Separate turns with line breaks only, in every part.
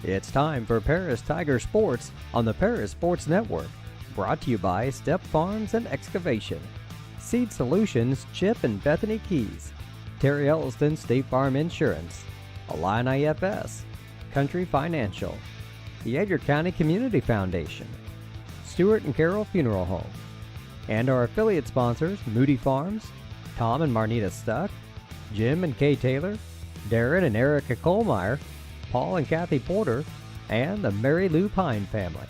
It's time for Paris Tiger Sports on the Paris Sports Network. Brought to you by Step Farms and Excavation, Seed Solutions, Chip and Bethany Keys, Terry Elliston State Farm Insurance, Illini IFS, Country Financial, the Edgar County Community Foundation, Stuart and Carroll Funeral Home, and our affiliate sponsors Moody Farms, Tom and Marnita Stuck, Jim and Kay Taylor, Darren and Erica Kohlmeyer, Paul and Kathy Porter, and the Mary Lou Pine family.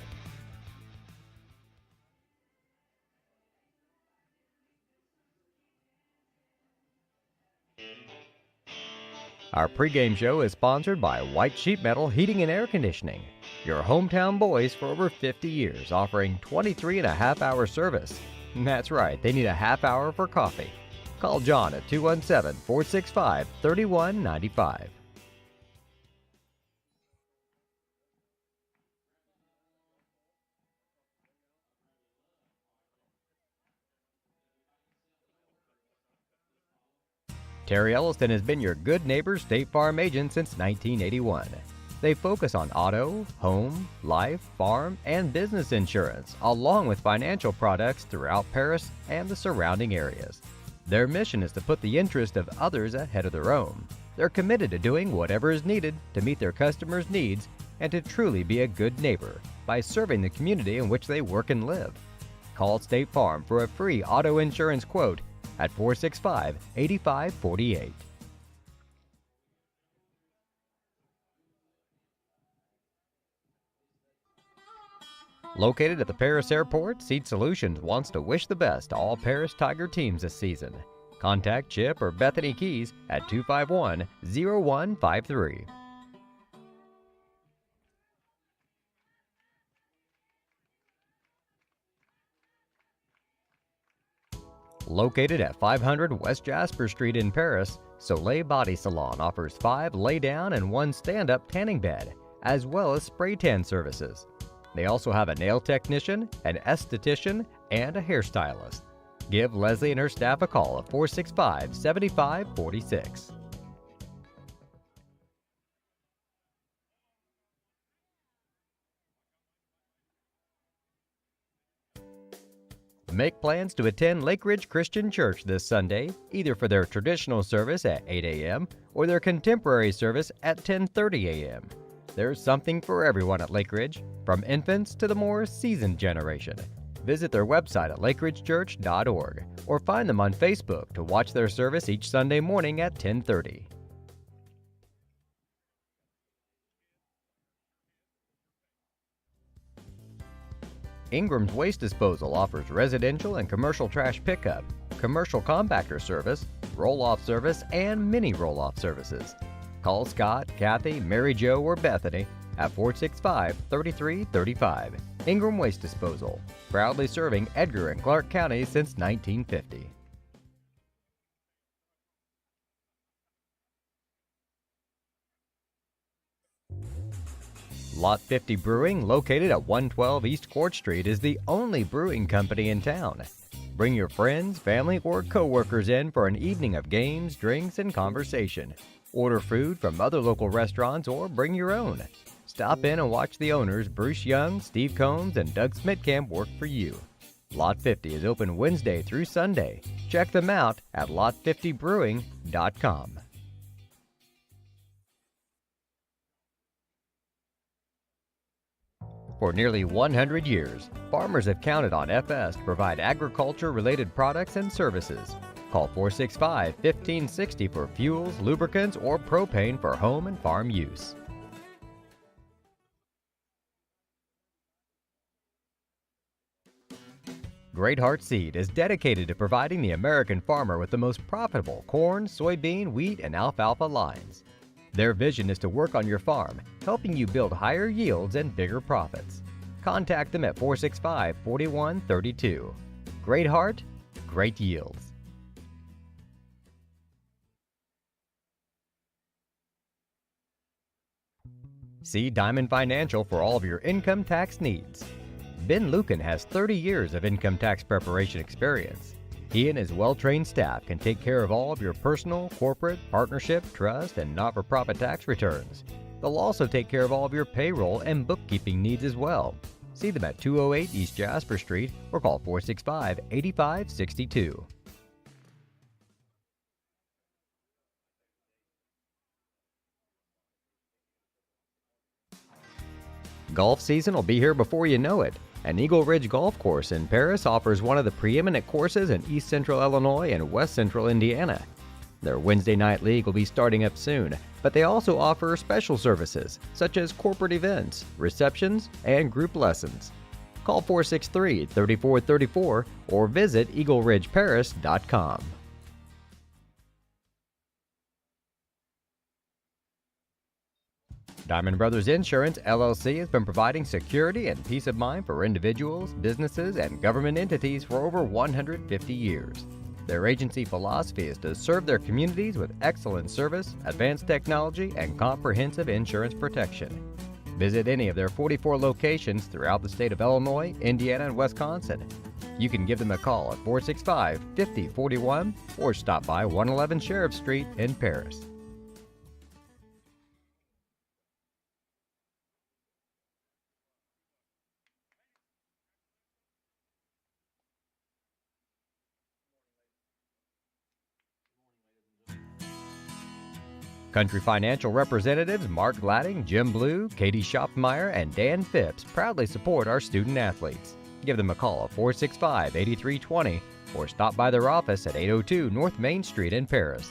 Our pregame show is sponsored by White Sheet Metal Heating and Air Conditioning, your hometown boys for over 50 years, offering 23.5-hour service. That's right, they need a half hour for coffee. Call John at 217-465-3195. Terry Elliston has been your good neighbor State Farm agent since 1981. They focus on auto, home, life, farm, and business insurance, along with financial products throughout Paris and the surrounding areas. Their mission is to put the interest of others ahead of their own. They're committed to doing whatever is needed to meet their customers' needs and to truly be a good neighbor by serving the community in which they work and live. Call State Farm for a free auto insurance quote at 465-8548. Located at the Paris Airport, Seed Solutions wants to wish the best to all Paris Tiger teams this season. Contact Chip or Bethany Keys at 251-0153. Located at 500 West Jasper Street in Paris, Soleil Body Salon offers 5 lay-down and 1 stand-up tanning bed, as well as spray tan services. They also have a nail technician, an esthetician, and a hairstylist. Give Leslie and her staff a call at 465-7546. Make plans to attend Lake Ridge Christian Church this Sunday, either for their traditional service at 8 a.m. or their contemporary service at 10:30 a.m. There's something for everyone at Lake Ridge, from infants to the more seasoned generation. Visit their website at lakeridgechurch.org or find them on Facebook to watch their service each Sunday morning at 10:30. Ingram's Waste Disposal offers residential and commercial trash pickup, commercial compactor service, roll-off service, and mini roll-off services. Call Scott, Kathy, Mary Jo, or Bethany at 465-3335. Ingram Waste Disposal, proudly serving Edgar and Clark counties since 1950. Lot 50 Brewing, located at 112 East Court Street, is the only brewing company in town. Bring your friends, family, or co-workers in for an evening of games, drinks, and conversation. Order food from other local restaurants or bring your own. Stop in and watch the owners, Bruce Young, Steve Combs, and Doug Smitkamp, work for you. Lot 50 is open Wednesday through Sunday. Check them out at lot50brewing.com. For nearly 100 years, farmers have counted on FS to provide agriculture-related products and services. Call 465-1560 for fuels, lubricants, or propane for home and farm use. Great Heart Seed is dedicated to providing the American farmer with the most profitable corn, soybean, wheat, and alfalfa lines. Their vision is to work on your farm, helping you build higher yields and bigger profits. Contact them at 465-4132. Great Heart, great yields. See Diamond Financial for all of your income tax needs. Ben Lucan has 30 years of income tax preparation experience. He and his well-trained staff can take care of all of your personal, corporate, partnership, trust, and not-for-profit tax returns. They'll also take care of all of your payroll and bookkeeping needs as well. See them at 208 East Jasper Street or call 465-8562. Golf season will be here before you know it. And Eagle Ridge Golf Course in Paris offers one of the preeminent courses in East Central Illinois and West Central Indiana. Their Wednesday night league will be starting up soon, but they also offer special services such as corporate events, receptions, and group lessons. Call 463-3434 or visit eagleridgeparis.com. Diamond Brothers Insurance, LLC has been providing security and peace of mind for individuals, businesses, and government entities for over 150 years. Their agency philosophy is to serve their communities with excellent service, advanced technology, and comprehensive insurance protection. Visit any of their 44 locations throughout the state of Illinois, Indiana, and Wisconsin. You can give them a call at 465-5041 or stop by 111 Sheriff Street in Paris. Country Financial representatives Mark Gladding, Jim Blue, Katie Schopfmeyer, and Dan Phipps proudly support our student athletes. Give them a call at 465-8320 or stop by their office at 802 North Main Street in Paris.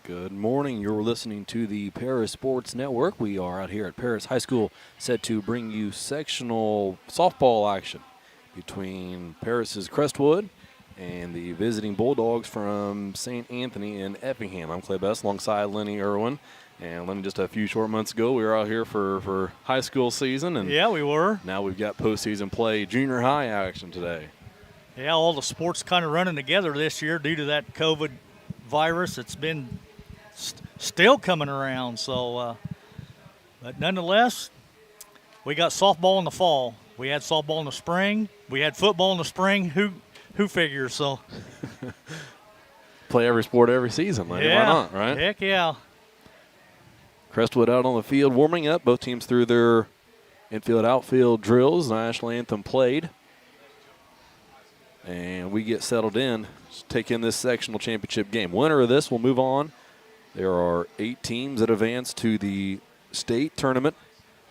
Good morning. You're listening to the Paris Sports Network. We are out here at Paris High School set to bring you sectional softball action between Paris's Crestwood and the visiting Bulldogs from St. Anthony in Effingham. I'm Clay Best alongside Lenny Irwin. And Lenny, just a few short months ago, we were out here for high school season. And
yeah, we were.
Now we've got postseason play, junior high action today.
Yeah, all the sports kind of running together this year due to that COVID virus. It's been still coming around. So, but nonetheless, we got softball in the fall. We had softball in the spring. We had football in the spring. Who figures? So
play every sport every season, Lenny.
Yeah,
why not, right?
Heck yeah.
Crestwood out on the field warming up. Both teams through their infield-outfield drills. National anthem played. And we get settled in, take in this sectional championship game. Winner of this will move on. There are 8 teams that advance to the state tournament.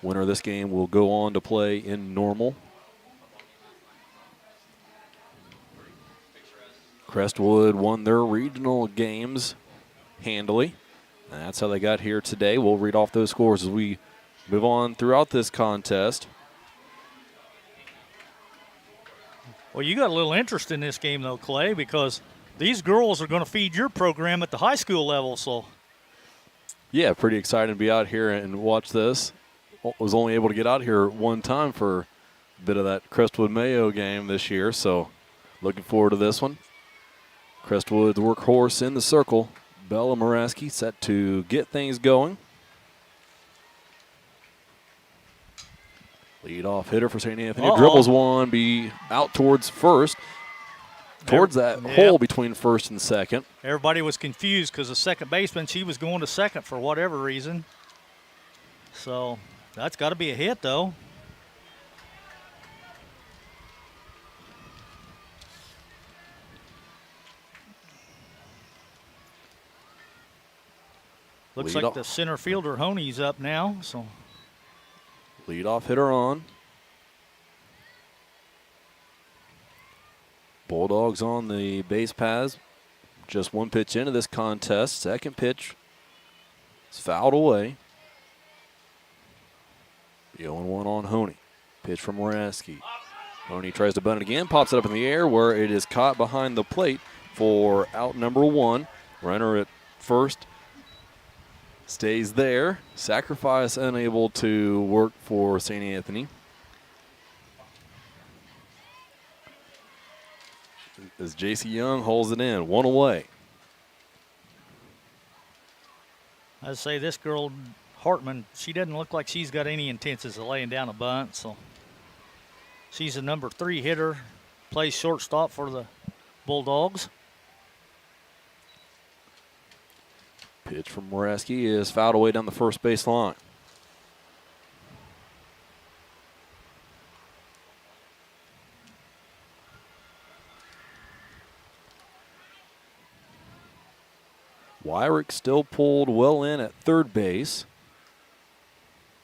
Winner of this game will go on to play in normal. Crestwood won their regional games handily. And that's how they got here today. We'll read off those scores as we move on throughout this contest.
Well, you got a little interest in this game, though, Clay, because these girls are going to feed your program at the high school level. So,
yeah, pretty excited to be out here and watch this. Was only able to get out here one time for a bit of that Crestwood Mayo game this year, so looking forward to this one. Crestwood's workhorse in the circle. Bella Moraski set to get things going. Lead-off hitter for St. Anthony. Dribbles one, be out towards first. Towards that hole between first and second.
Everybody was confused because the second baseman, she was going to second for whatever reason. So that's got to be a hit, though. Looks like the center fielder, Honey's up now. So
lead-off hitter on. Bulldogs on the base paths. Just one pitch into this contest. Second pitch is fouled away. The 0-1 on Honey. Pitch from Moraski. Honey tries to bunt it again. Pops it up in the air where it is caught behind the plate for out number one. Runner at first stays there. Sacrifice unable to work for St. Anthony. As J.C. Young holds it in, one away.
I'd say this girl, Hartman, she doesn't look like she's got any intentions of laying down a bunt. So she's a number 3 hitter, plays shortstop for the Bulldogs.
Pitch from Moraski is fouled away down the first base line. Wyrick still pulled well in at third base.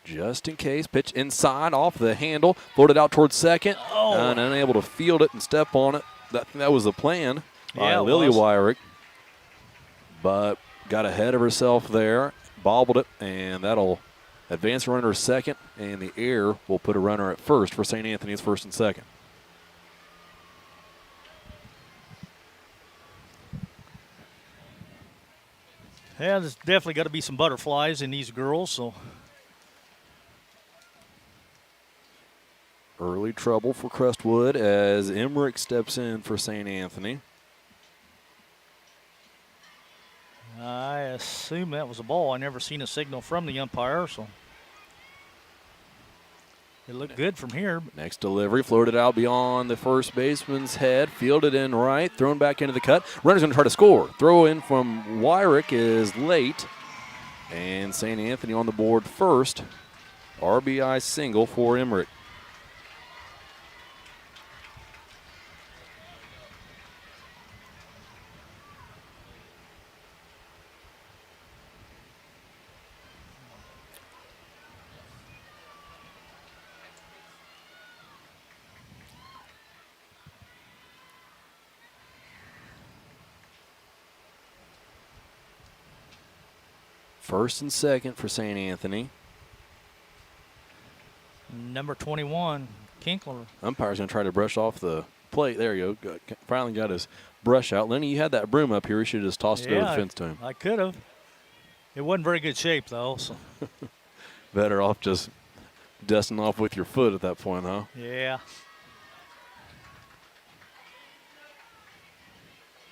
Just in case. Pitch inside off the handle. Floated out towards second. And unable to field it and step on it. That was the plan by Lily Wyrick. But got ahead of herself there. Bobbled it. And that'll advance the runner to second. And the air will put a runner at first for St. Anthony's first and second.
Yeah, there's definitely got to be some butterflies in these girls. So
early trouble for Crestwood as Emmerich steps in for St. Anthony.
I assume that was a ball. I never seen a signal from the umpire, so it looked good from here.
Next delivery, floated out beyond the first baseman's head, fielded in right, thrown back into the cut. Runner's going to try to score. Throw in from Wyrick is late, and St. Anthony on the board first. RBI single for Emmerich. First and second for St. Anthony.
Number 21, Kinkler.
Umpire's going to try to brush off the plate. There you go. Finally got his brush out. Lenny, you had that broom up here. You should have just tossed it over the fence to him.
I could have. It wasn't very good shape, though. So.
Better off just dusting off with your foot at that point, huh?
Yeah.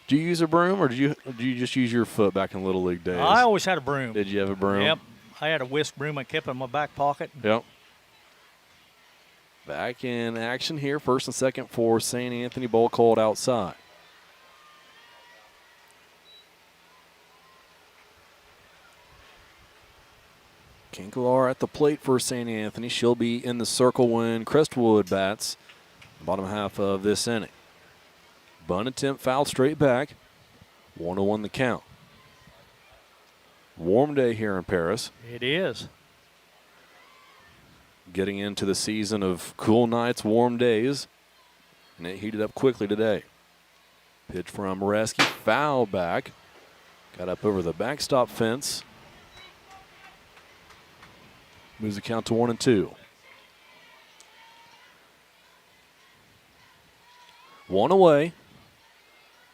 Do you use a broom, or do you just use your foot back in Little League days?
I always had a broom.
Did you have a broom?
Yep. I had a whisk broom I kept in my back pocket.
Yep. Back in action here. First and second for St. Anthony. Ball called outside. Kinkler at the plate for St. Anthony. She'll be in the circle when Crestwood bats the bottom half of this inning. Bunt attempt fouled straight back. 1-1 the count. Warm day here in Paris.
It is.
Getting into the season of cool nights, warm days. And it heated up quickly today. Pitch from Moraski, foul back. Got up over the backstop fence. Moves the count to 1-2. 1 away.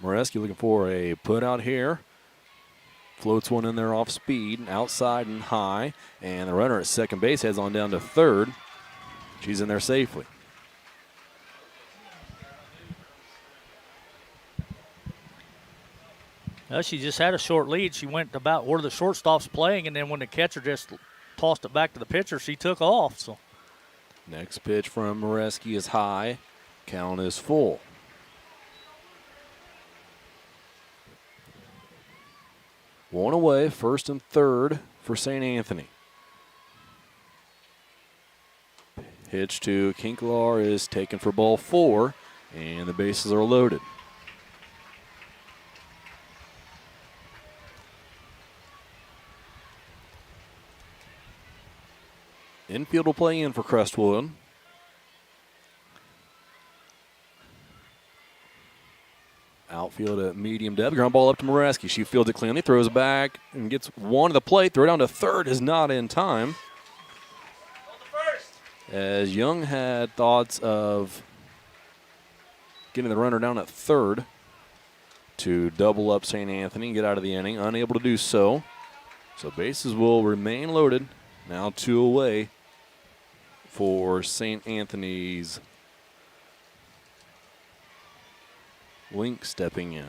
Moreski looking for a put out here. Floats one in there off speed, outside and high. And the runner at second base heads on down to third. She's in there safely.
Well, she just had a short lead. She went about where the shortstop's playing, and then when the catcher just tossed it back to the pitcher, she took off. So
Next pitch from Moreski is high. Count is full. One away, first and third for St. Anthony. Pitch to Kinklar is taken for ball 4, and the bases are loaded. Infield will play in for Crestwood. Outfield at medium depth. Ground ball up to Moreski. She fields it cleanly, throws it back, and gets one to the plate. Throw down to third is not in time. As Young had thoughts of getting the runner down at third to double up St. Anthony and get out of the inning. Unable to do so. So bases will remain loaded. Now 2 away for St. Anthony's Link stepping in.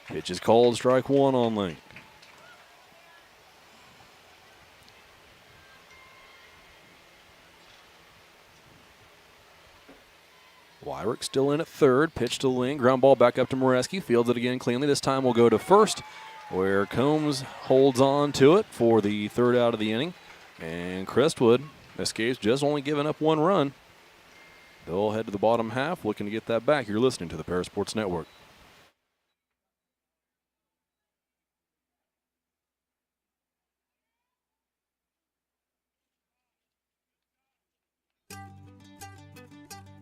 Pitch is called, strike 1 on Link. Wyrick still in at third. Pitch to Link. Ground ball back up to Moreski. Fields it again cleanly. This time we'll go to first, where Combs holds on to it for the third out of the inning. And Crestwood escapes, just only giving up 1 run. They'll head to the bottom half, looking to get that back. You're listening to the Paris Sports Network.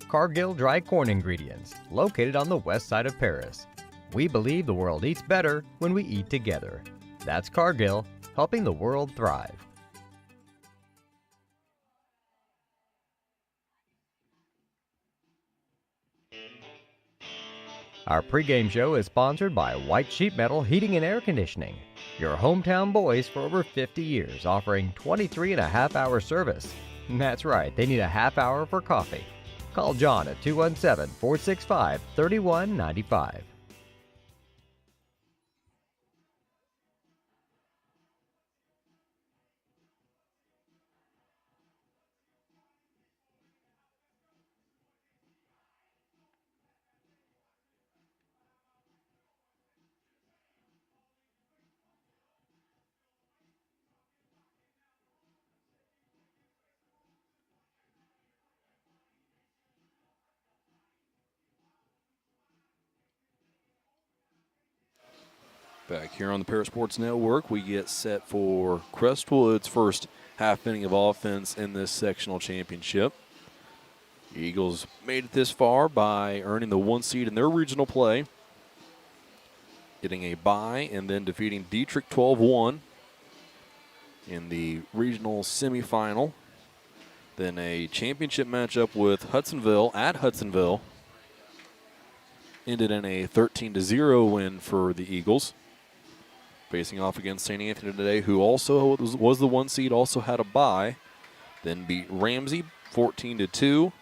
Cargill Dry Corn Ingredients, located on the west side of Paris. We believe the world eats better when we eat together. That's Cargill, helping the world thrive. Our pregame show is sponsored by White Sheet Metal Heating and Air Conditioning, your hometown boys for over 50 years, offering 23.5-hour service. That's right, they need a half hour for coffee. Call John at 217-465-3195.
Back here on the Paris Sports Network, we get set for Crestwood's first half inning of offense in this sectional championship. The Eagles made it this far by earning the 1 seed in their regional play, getting a bye, and then defeating Dietrich 12-1 in the regional semifinal. Then a championship matchup with Hudsonville at Hudsonville. Ended in a 13-0 win for the Eagles. Facing off against St. Anthony today, who also was the 1 seed, also had a bye. Then beat Ramsey 14-2.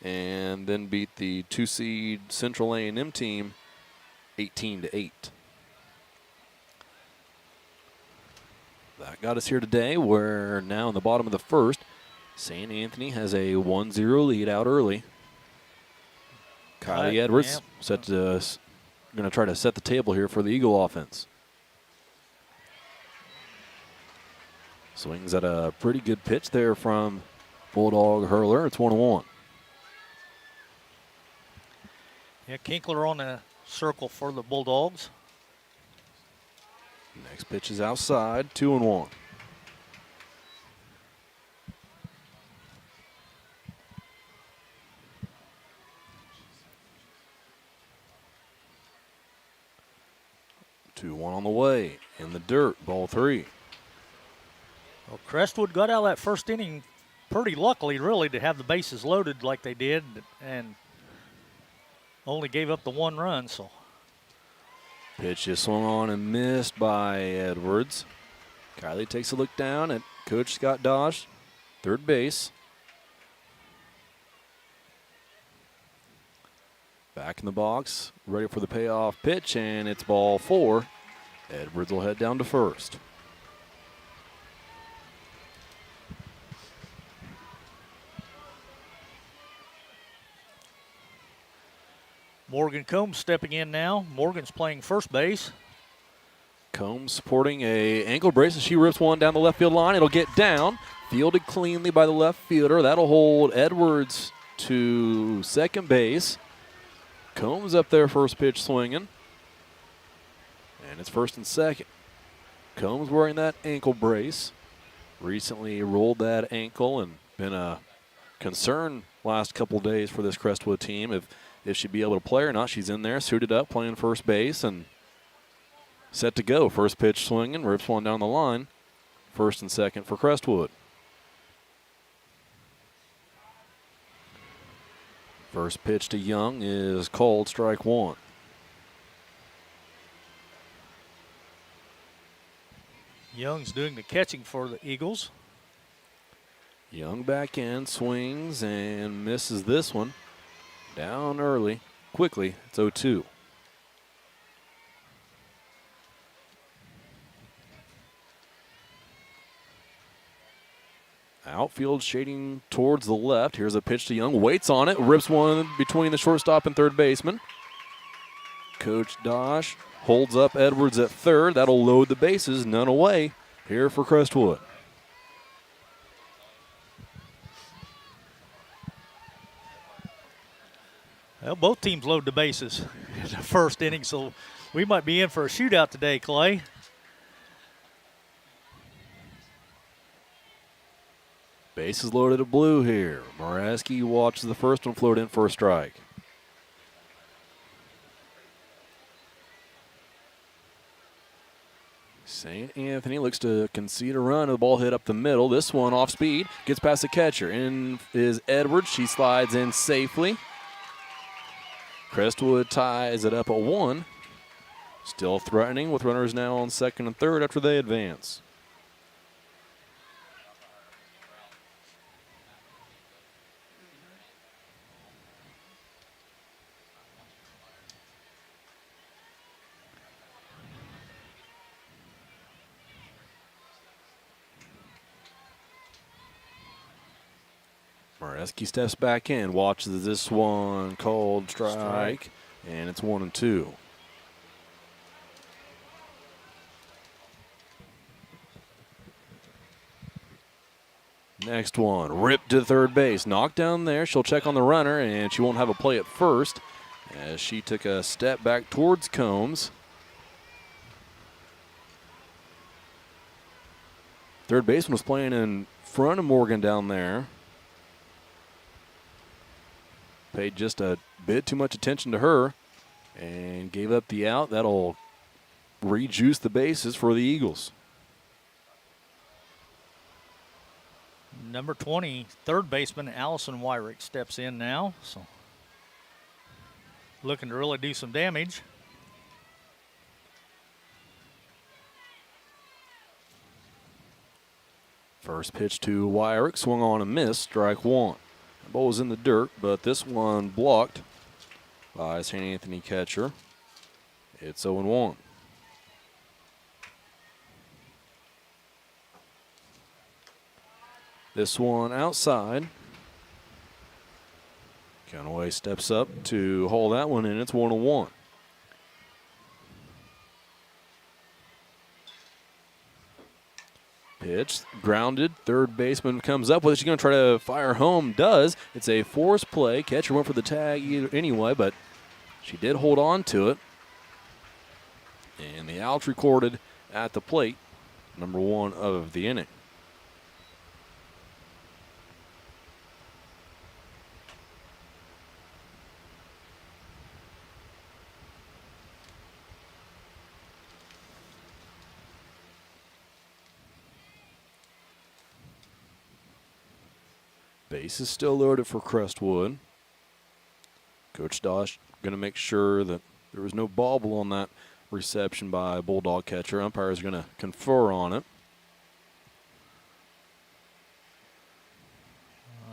And then beat the 2 seed Central A&M team 18-8. That got us here today. We're now in the bottom of the first. St. Anthony has a 1-0 lead out early. Kylie Edwards going to try to set the table here for the Eagle offense. Swings at a pretty good pitch there from Bulldog hurler. It's 1-1.
yeah, Kinkler on the circle for the Bulldogs.
Next pitch is outside, 2-1. 2-1 on the way. In the dirt, ball 3.
Well, Crestwood got out of that first inning pretty luckily, really, to have the bases loaded like they did, and only gave up the 1 run. So
Pitch is swung on and missed by Edwards. Kylie takes a look down at Coach Scott Dodge, third base. Back in the box, ready for the payoff pitch, and it's ball 4. Edwards will head down to first.
Morgan Combs stepping in now. Morgan's playing first base.
Combs sporting a ankle brace as she rips one down the left field line. It'll get down, fielded cleanly by the left fielder. That'll hold Edwards to second base. Combs up there, first pitch swinging. And it's first and second. Combs wearing that ankle brace. Recently rolled that ankle and been a concern last couple days for this Crestwood team. If she'd be able to play or not, she's in there, suited up, playing first base, and set to go. First pitch swinging, rips one down the line. First and second for Crestwood. First pitch to Young is called, strike 1.
Young's doing the catching for the Eagles.
Young back in, swings and misses this one. Down early, quickly, it's 0-2. Outfield shading towards the left. Here's a pitch to Young, waits on it, rips one between the shortstop and third baseman. Coach Dosh holds up Edwards at third. That'll load the bases, none away here for Crestwood.
Well, both teams load the bases in the first inning, so we might be in for a shootout today, Clay.
Bases loaded at blue here. Moraski watches the first one float in for a strike. St. Anthony looks to concede a run. The ball hit up the middle. This one off speed. Gets past the catcher. In is Edwards. She slides in safely. Crestwood ties it up at 1. Still threatening with runners now on second and third after they advance. Moreski steps back in, watches this one called strike, and it's 1-2. Next one, ripped to third base, knocked down there. She'll check on the runner, and she won't have a play at first as she took a step back towards Combs. Third baseman was playing in front of Morgan down there. Paid just a bit too much attention to her and gave up the out. That'll rejuice the bases for the Eagles.
Number 20, third baseman Allison Wyrick steps in now. So looking to really do some damage.
First pitch to Wyrick, swung on and missed, strike 1. The ball was in the dirt, but this one blocked by St. Anthony catcher. It's 0-1. This one outside. Conaway steps up to haul that one in. It's 1-1. Pitch, grounded, third baseman comes up with it. She's going to try to fire home, does. It's a forced play. Catcher went for the tag anyway, but she did hold on to it. And the out's recorded at the plate, number 1 of the inning. Base is still loaded for Crestwood. Coach Dosh going to make sure that there was no bobble on that reception by Bulldog catcher. Umpire is going to confer on it.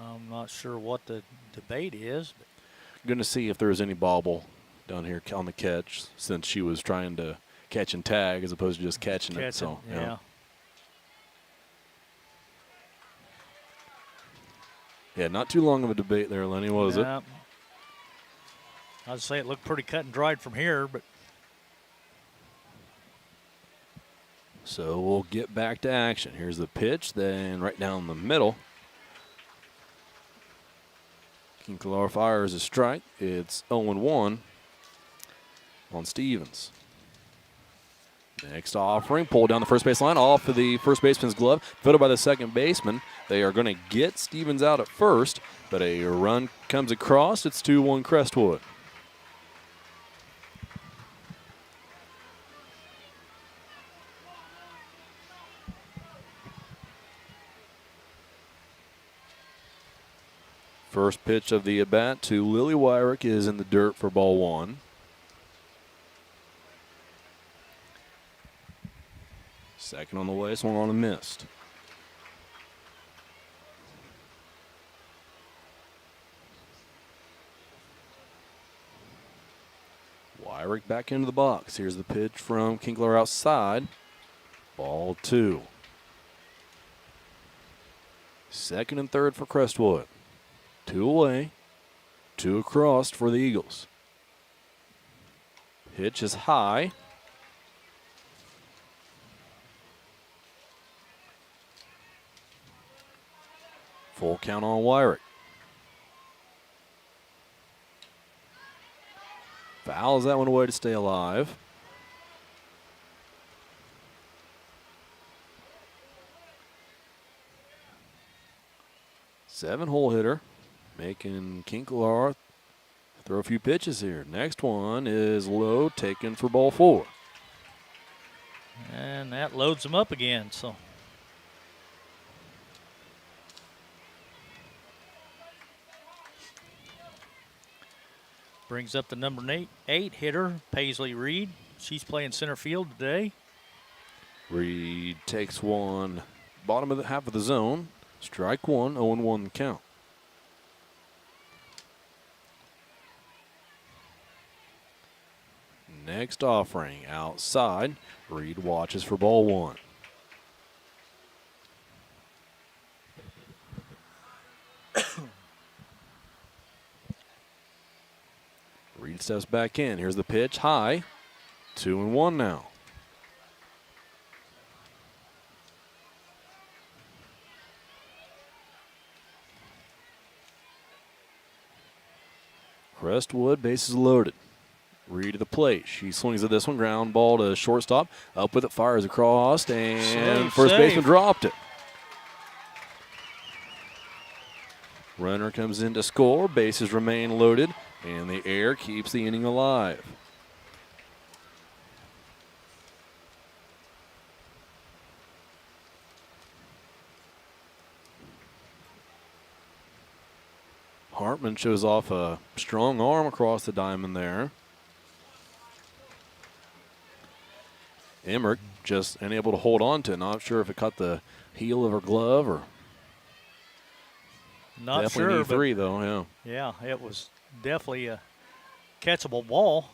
I'm not sure what the debate is.
Going to see if there's any bobble down here on the catch, since she was trying to catch and tag as opposed to just catching it. So,
yeah.
Yeah, not too long of a debate there, Lenny, was it?
I'd say it looked pretty cut and dried from here, but.
So we'll get back to action. Here's the pitch, then right down the middle. Kinkelaar fires a strike. It's 0-1 on Stevens. Next offering, pulled down the first base line, off of the first baseman's glove, fielded by the second baseman. They are going to get Stevens out at first, but a run comes across. It's 2-1 Crestwood. First pitch of the at-bat to Lily Wyrick is in the dirt for ball one. Second on the way, swung on and missed. Wyrick back into the box. Here's the pitch from Kinkelaar outside. Ball two. Second and third for Crestwood. 2 away, 2 across for the Eagles. Pitch is high. Full count on Wyrick. Fouls that one away to stay alive. Seven-hole hitter. Making Kinkelaar throw a few pitches here. Next one is low, taken for ball four.
And that loads them up again. So brings up the number 8 hitter, Paisley Reed. She's playing center field today.
Reed takes one, bottom of the half of the zone. Strike one, 0-1 count. Next offering outside. Reed watches for ball one. Reed steps back in. Here's the pitch high. 2-1 now. Crestwood, bases loaded. Reed to the plate. She swings at this one. Ground ball to shortstop. Up with it, fires across, and first baseman dropped it. Runner comes in to score. Bases remain loaded, and the air keeps the inning alive. Hartman shows off a strong arm across the diamond there. Emmerich just unable to hold on to it. Not sure if it caught the heel of her glove or.
Not
definitely
sure.
Need three, though,
yeah. Yeah, it was definitely a catchable ball.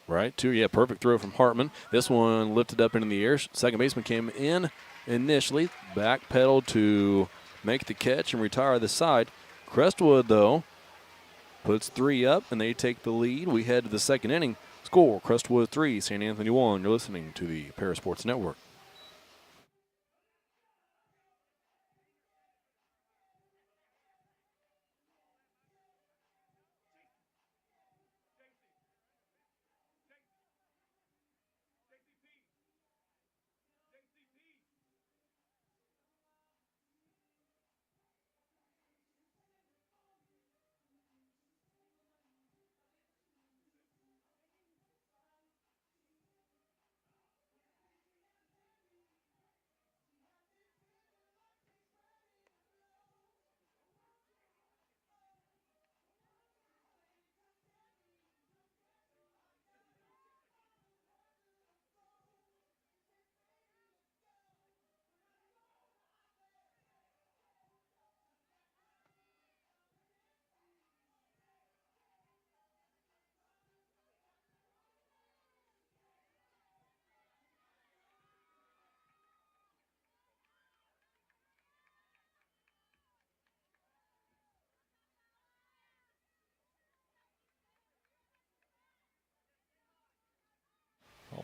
Right, two, yeah, perfect throw from Hartman. This one lifted up into the air. Second baseman came in initially, backpedaled to make the catch and retire the side. Crestwood, though, puts 3 up, and they take the lead. We head to the second inning. Score, Crestwood 3, St. Anthony 1. You're listening to the Parasports Network.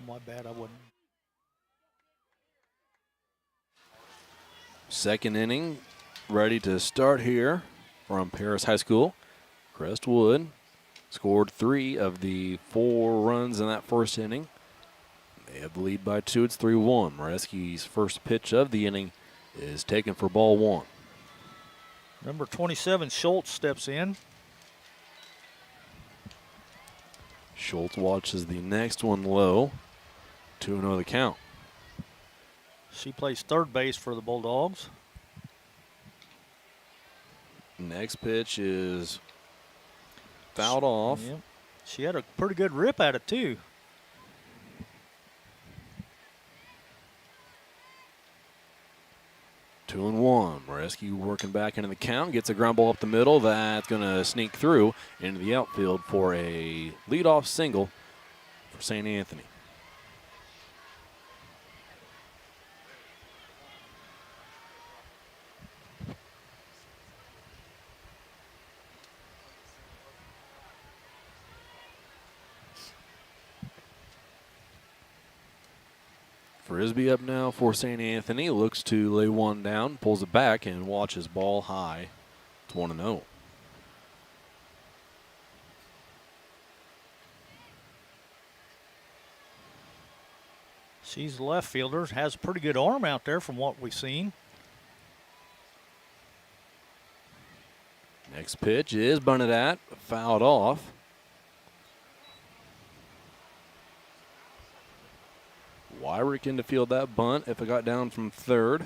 my bad, I wouldn't.
Second inning ready to start here from Paris High School. Crestwood scored 3 of the 4 runs in that first inning. They have the lead by 2. It's 3-1. Moreski's first pitch of the inning is taken for ball 1.
Number 27, Schultz, steps in.
Schultz watches the next one low. 2-0 the count.
She plays third base for the Bulldogs.
Next pitch is fouled off.
Yep. She had a pretty good rip at it, too.
Two and one. Moreski working back into the count. Gets a ground ball up the middle. That's going to sneak through into the outfield for a leadoff single for St. Anthony. Frisbee up now for St. Anthony. Looks to lay one down, pulls it back, and watches ball high. It's 1-0.
She's a left fielder, has a pretty good arm out there from what we've seen.
Next pitch is bunted at, fouled off. Wyrick in to field that bunt if it got down from third.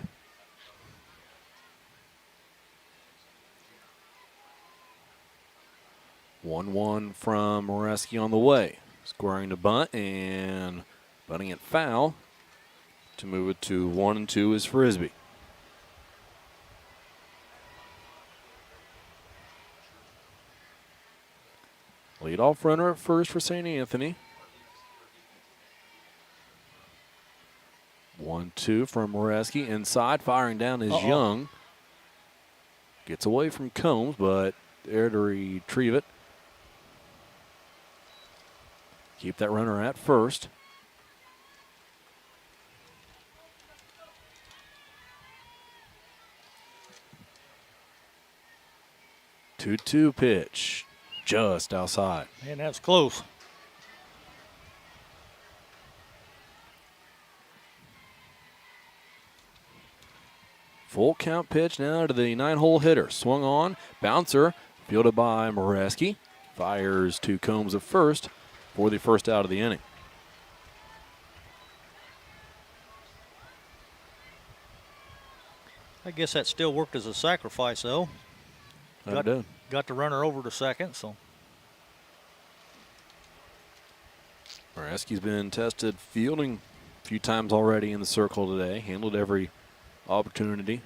One from Moreski on the way. Squaring the bunt and bunting it foul. To move it to 1-2 is Frisbee. Leadoff runner at first for St. Anthony. 1-2 from Moreski. Inside, firing down is Young. Gets away from Combs, but there to retrieve it. Keep that runner at first. Two-two pitch, just outside.
Man, that's close.
Full count pitch now to the 9-hole hitter. Swung on, bouncer, fielded by Moreski. Fires to Combs at first for the first out of the inning.
I guess that still worked as a sacrifice, though. Got the runner over to second, so.
Moreski's been tested fielding a few times already in the circle today. Handled every opportunity.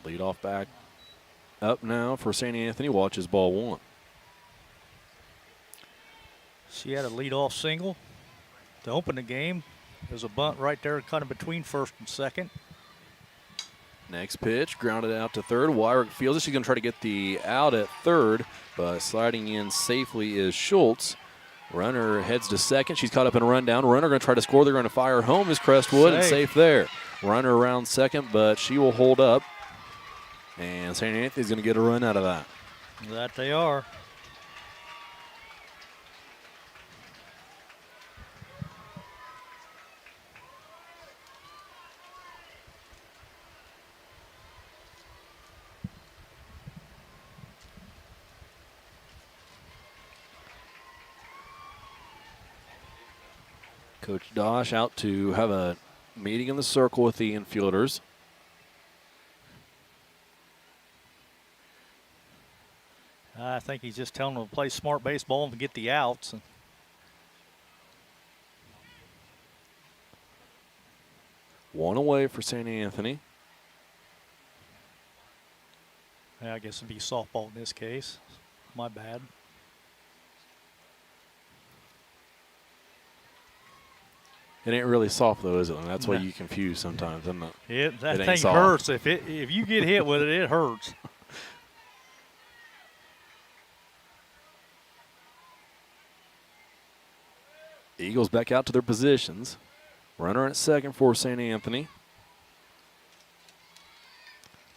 Lead off back up now for St. Anthony. Watches ball 1.
She had a leadoff single to open the game. There's a bunt right there kind of between first and second.
Next pitch, grounded out to third. Wyrick fields it. She's going to try to get the out at third, but sliding in safely is Schultz. Runner heads to second. She's caught up in a rundown. Runner going to try to score. They're going to fire home is Crestwood, and safe there. Runner around second, but she will hold up. And St. Anthony's going to get a run out of that.
That they are.
Coach Dosh out to have a meeting in the circle with the infielders.
I think he's just telling them to play smart baseball and get the outs.
One away for St. Anthony.
Yeah, I guess it'd be softball in this case. My bad.
It ain't really soft though, is it? And that's why you confuse sometimes, isn't it?
That thing hurts. If you get hit with it, it hurts.
Eagles back out to their positions. Runner at second for St. Anthony.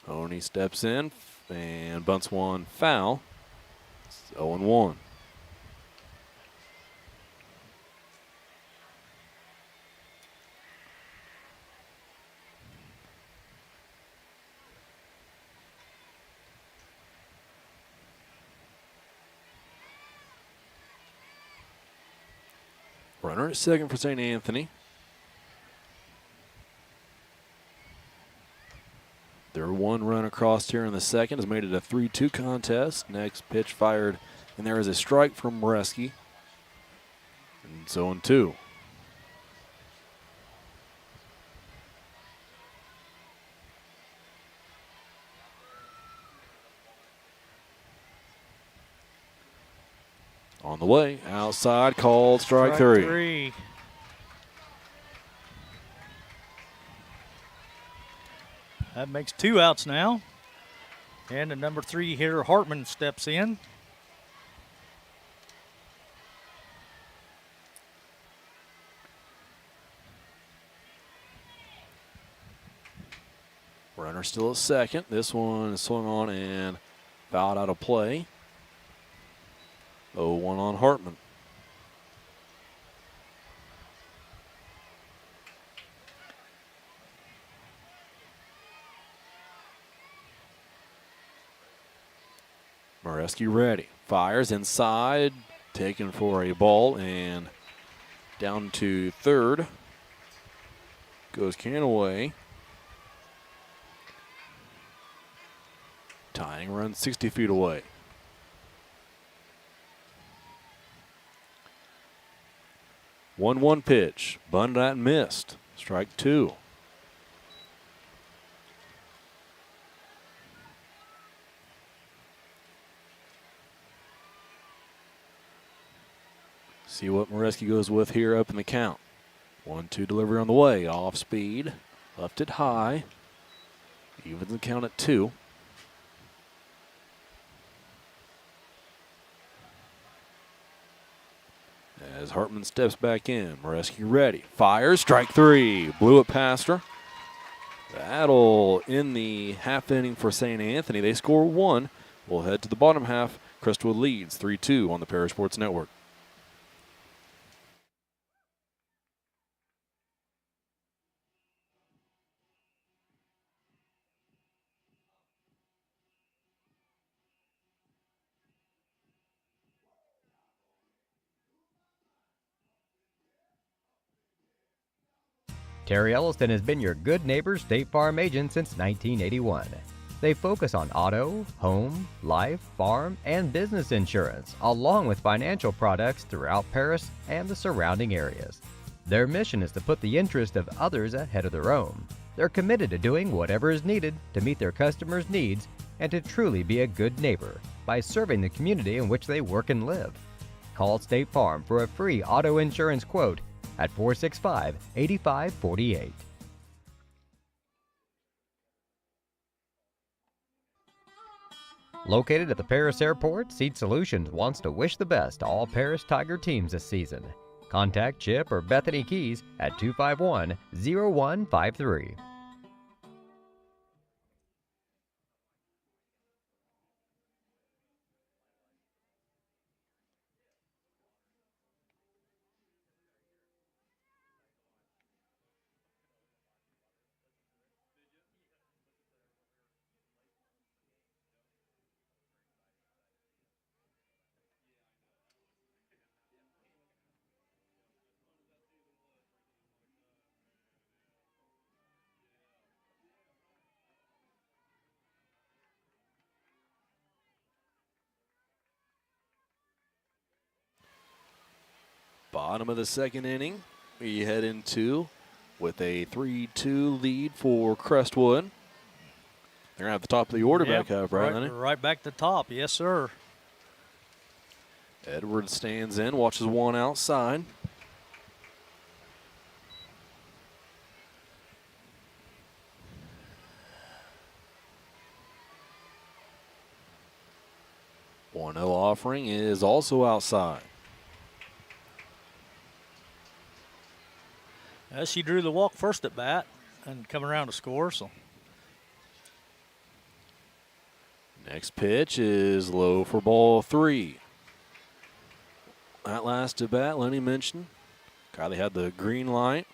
Oney steps in and bunts one foul. It's 0-1. Runner at second for St. Anthony. Their one run across here in the second has made it a 3-2 contest. Next pitch fired, and there is a strike from Moreski. And 0-2. On the way, outside, called strike three.
That makes 2 outs now. And the number 3 hitter, Hartman, steps in.
Runner still at second. This one is swung on and fouled out of play. 0-1 on Hartman. Moreski ready. Fires inside. Taken for a ball and down to third. Goes Canaway. Tying run 60 feet away. 1-1 pitch. Bunted that and missed. Strike 2. See what Moreski goes with here up in the count. 1-2 delivery on the way. Off speed. Left it high. Evens the count at 2. As Hartman steps back in, Moreski ready. Fires, strike 3. Blew it past her. That'll end the half inning for St. Anthony. They score 1. We'll head to the bottom half. Crestwood leads 3-2 on the Parish Sports Network.
Terry Elliston has been your good neighbor State Farm agent since 1981. They focus on auto, home, life, farm, and business insurance, along with financial products throughout Paris and the surrounding areas. Their mission is to put the interest of others ahead of their own. They're committed to doing whatever is needed to meet their customers' needs and to truly be a good neighbor by serving the community in which they work and live. Call State Farm for a free auto insurance quote at 465-8548. Located at the Paris Airport, Seed Solutions wants to wish the best to all Paris Tiger teams this season. Contact Chip or Bethany Keys at 251-0153.
Bottom of the second inning, we head into with a 3-2 lead for Crestwood. They're going to have the top of the order back up, right, Lenny?
Right back to top, yes, sir.
Edwards stands in, watches one outside. One-0 offering is also outside.
She drew the walk first at bat and coming around to score. So
next pitch is low for ball 3. That last at bat, Lenny mentioned, Kylie had the green light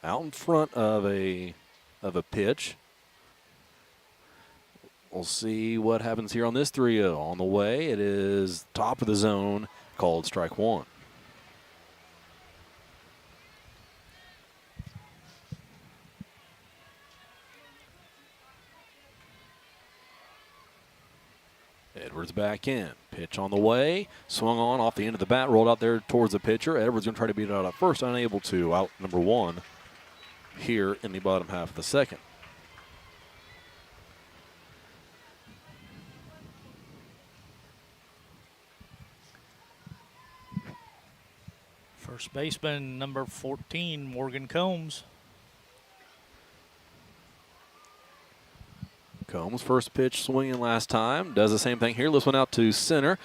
out in front of a pitch. We'll see what happens here on this 3-0. On the way, it is top of the zone, called strike 1. Edwards back in. Pitch on the way. Swung on off the end of the bat. Rolled out there towards the pitcher. Edwards going to try to beat it out at first. Unable to. Out number 1 here in the bottom half of the second.
first baseman, number 14, Morgan Combs.
Combs, first pitch swinging last time. Does the same thing here. Lifts one out to center.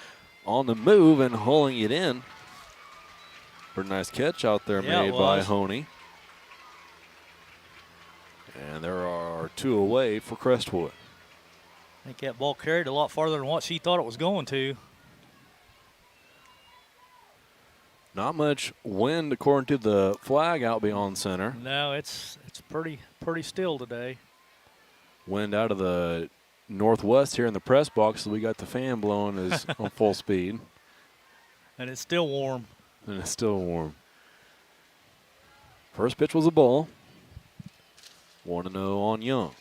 On the move and hauling it in. Pretty nice catch out there made by Honey. And there are 2 away for Crestwood.
I think that ball carried a lot farther than what she thought it was going to.
Not much wind according to the flag out beyond center.
No, it's pretty still today.
Wind out of the northwest here in the press box, so we got the fan blowing is on full speed.
And it's still warm.
And it's still warm. First pitch was a ball. 1-0 on Young.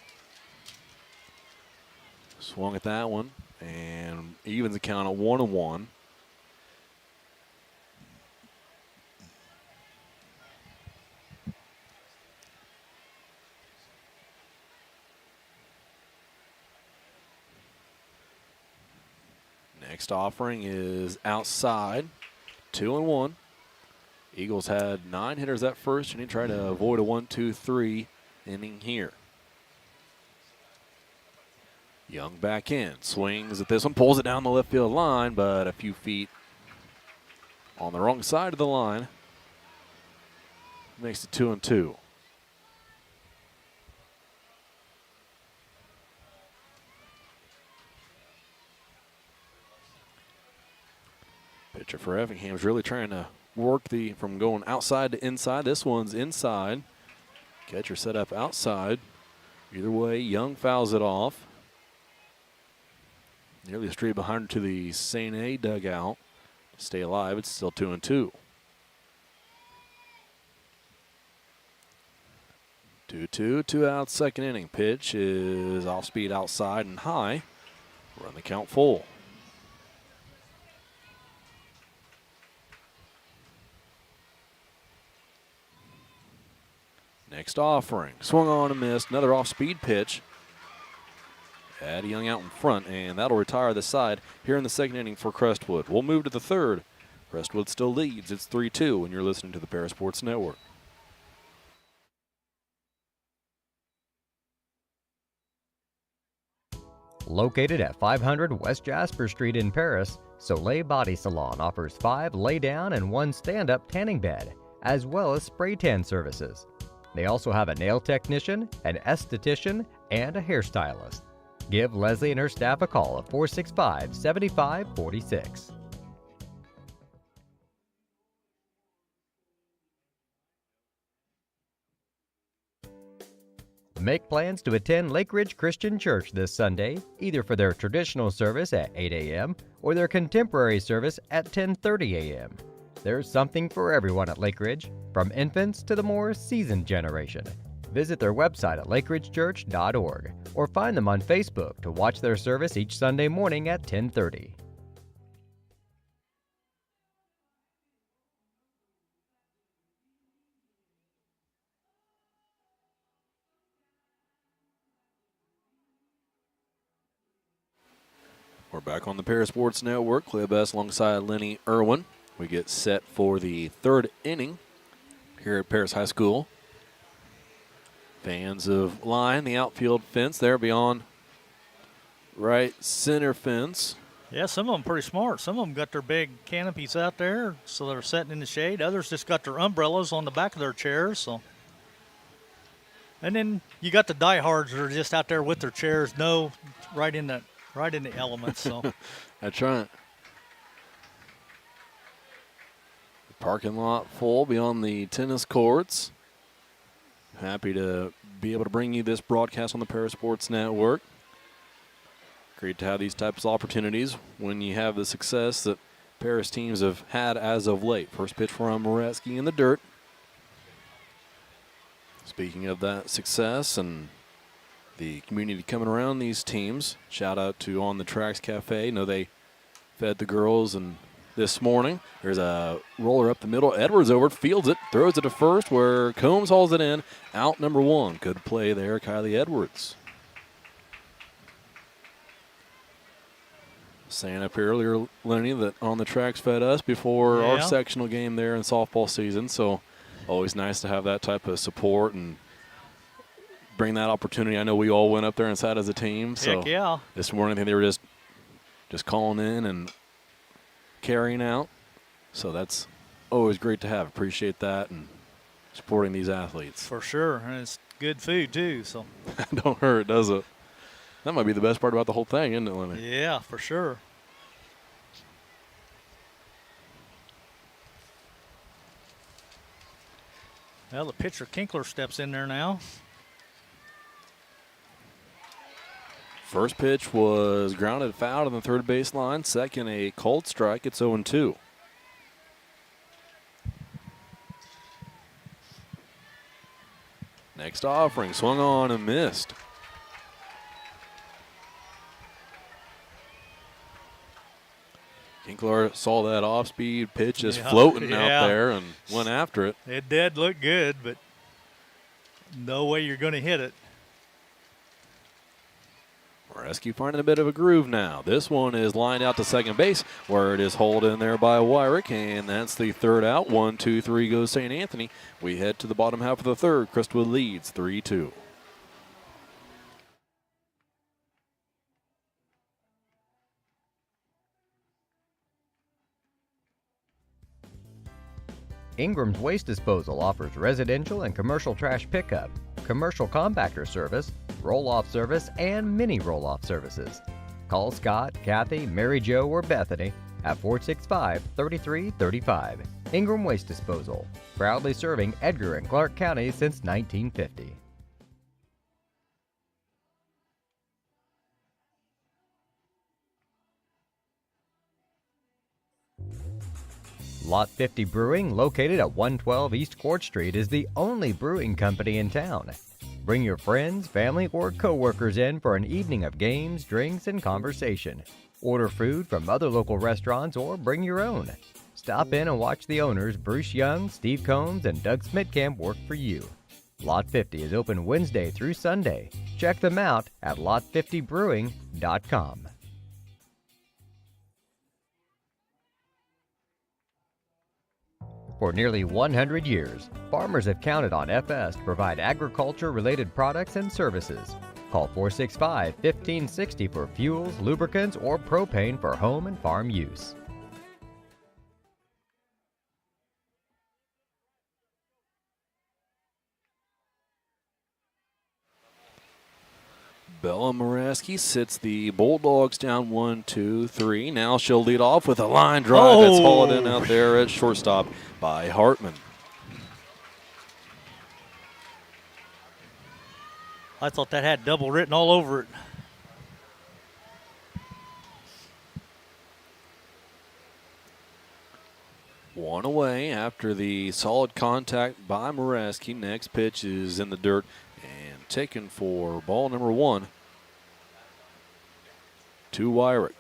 Swung at that one and evens the count at 1-1. Next offering is outside, 2-1. Eagles had 9 hitters at first, and he tried to avoid a 1-2-3 inning here. Young back in, swings at this one, pulls it down the left field line, but a few feet on the wrong side of the line. Makes it 2-2. Pitcher for Effingham's really trying to work from going outside to inside. This one's inside. Catcher set up outside. Either way, Young fouls it off. Nearly straight behind her to the St. A dugout. To stay alive, it's still 2-2. 2-2, 2 out, second inning. Pitch is off speed outside and high. Run the count full. Next offering, swung on and missed. Another off-speed pitch. Addie Young out in front, and that'll retire the side here in the second inning for Crestwood. We'll move to the third. Crestwood still leads. It's 3-2, and you're listening to the Paris Sports Network.
Located at 500 West Jasper Street in Paris, Soleil Body Salon offers 5 lay-down and 1 stand-up tanning bed, as well as spray tan services. They also have a nail technician, an esthetician, and a hairstylist. Give Leslie and her staff a call at 465-7546. Make plans to attend Lake Ridge Christian Church this Sunday, either for their traditional service at 8 a.m. or their contemporary service at 10:30 a.m. There's something for everyone at Lake Ridge, from infants to the more seasoned generation. Visit their website at lakeridgechurch.org or find them on Facebook to watch their service each Sunday morning at 10:30.
We're back on the Paris Sports Network. Clay Best alongside Lenny Irwin. We get set for the third inning here at Paris High School. Fans of line the outfield fence there beyond right center fence.
Yeah, some of them pretty smart. Some of them got their big canopies out there, so they're sitting in the shade. Others just got their umbrellas on the back of their chairs. So And then you got the diehards that are just out there with their chairs, right in the elements. So
That's right. The parking lot full beyond the tennis courts. Happy to be able to bring you this broadcast on the Paris Sports Network. Great to have these types of opportunities when you have the success that Paris teams have had as of late. First pitch from Moreski in the dirt. Speaking of that success and the community coming around these teams, shout out to On the Tracks Cafe. Know they fed the girls and this morning. There's a roller up the middle. Edwards over it, fields it, throws it to first where Combs hauls it in. Out number one. Good play there, Kylie Edwards. Saying up earlier, Lenny, that On the Tracks fed us before our sectional game there in softball season. So always nice to have that type of support and bring that opportunity. I know we all went up there and sat as a team. So
heck yeah.
This morning I think they were just calling in and carrying out. So that's always great to have. Appreciate that and supporting these athletes.
For sure. And it's good food too. So
Don't hurt, does it? That might be the best part about the whole thing, isn't it, Lenny?
Yeah, for sure. Well, the pitcher Kinkler steps in there now.
First pitch was grounded foul on the third baseline. Second, a cold strike. It's 0-2. Next offering, swung on and missed. Kinkler saw that off-speed pitch just floating out there and went after it.
It did look good, but no way you're going to hit it.
Rescue finding a bit of a groove now. This one is lined out to second base where it is hauled in there by Wyrick, and that's the third out. 1-2-3 goes St. Anthony. We head to the bottom half of the third. Crestwood leads 3-2.
Ingram's Waste Disposal offers residential and commercial trash pickup, commercial compactor service, roll-off service, and mini roll-off services. Call Scott, Kathy, Mary Jo, or Bethany at 465-3335. Ingram Waste Disposal, proudly serving Edgar and Clark Counties since 1950. Lot 50 Brewing, located at 112 East Court Street, is the only brewing company in town. Bring your friends, family, or co-workers in for an evening of games, drinks, and conversation. Order food from other local restaurants or bring your own. Stop in and watch the owners, Bruce Young, Steve Combs, and Doug Smitkamp, work for you. Lot 50 is open Wednesday through Sunday. Check them out at lot50brewing.com. For nearly 100 years, farmers have counted on FS to provide agriculture-related products and services. Call 465-1560 for fuels, lubricants, or propane for home and farm use.
Bella Moraski sits the Bulldogs down 1-2-3. Now she'll lead off with a line drive that's hauled in out there at shortstop by Hartman.
I thought that had double written all over it.
One away after the solid contact by Moraski. Next pitch is in the dirt and taken for ball number one to Wyrick.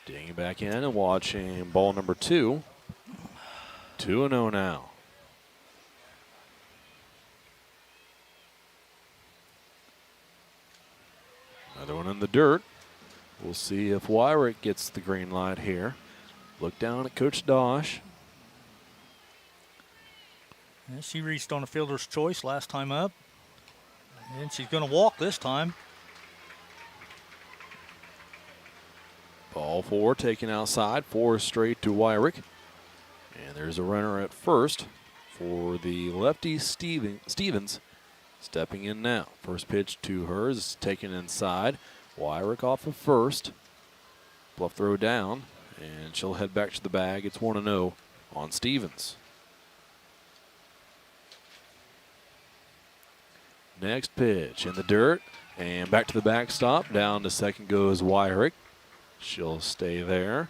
Digging back in and watching ball number two. 2-0 now. Another one in the dirt. We'll see if Wyrick gets the green light here. Look down at Coach Dosh.
And she reached on a fielder's choice last time up. And she's going to walk this time.
Ball 4 taken outside, 4 straight to Wyrick. And there's a runner at first for the lefty Stevens. Stepping in now. First pitch to her is taken inside. Wyrick off of first. Bluff throw down, and she'll head back to the bag. It's 1-0 on Stevens. Next pitch in the dirt, and back to the backstop. Down to second goes Wyrick. She'll stay there.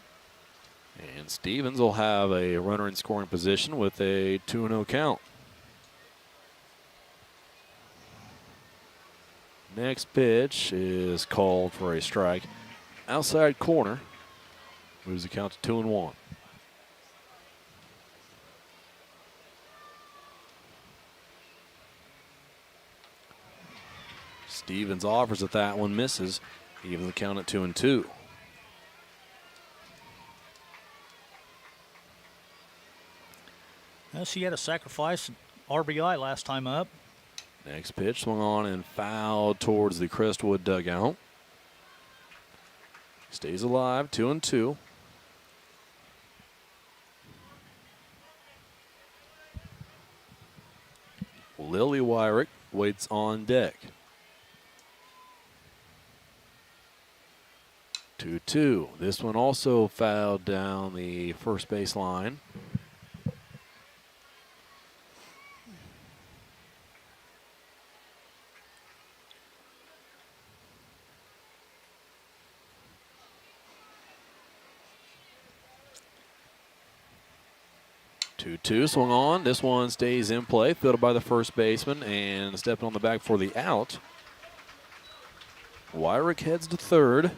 And Stevens will have a runner in scoring position with a 2-0 count. Next pitch is called for a strike. Outside corner. Moves the count to 2-1. Stevens offers at that one, misses. Even the count at 2-2.
Well, she had a sacrifice RBI last time up.
Next pitch swung on and fouled towards the Crestwood dugout. Stays alive, 2-2. Lily Wyrick waits on deck. 2-2. This one also fouled down the first base line. Two swung on. This one stays in play, fielded by the first baseman, and stepping on the bag for the out. Wyrick heads to third.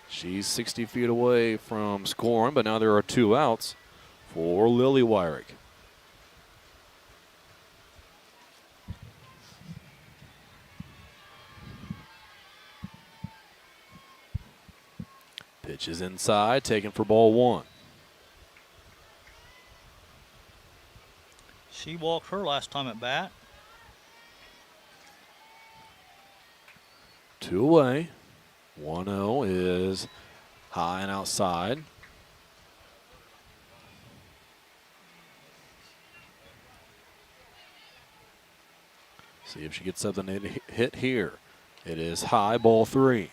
She's 60 feet away from scoring, but now there are 2 outs for Lily Wyrick. Pitch is inside, taken for ball 1.
She walked her last time at bat.
2 away. 1-0 is high and outside. See if she gets something to hit here. It is high, ball 3.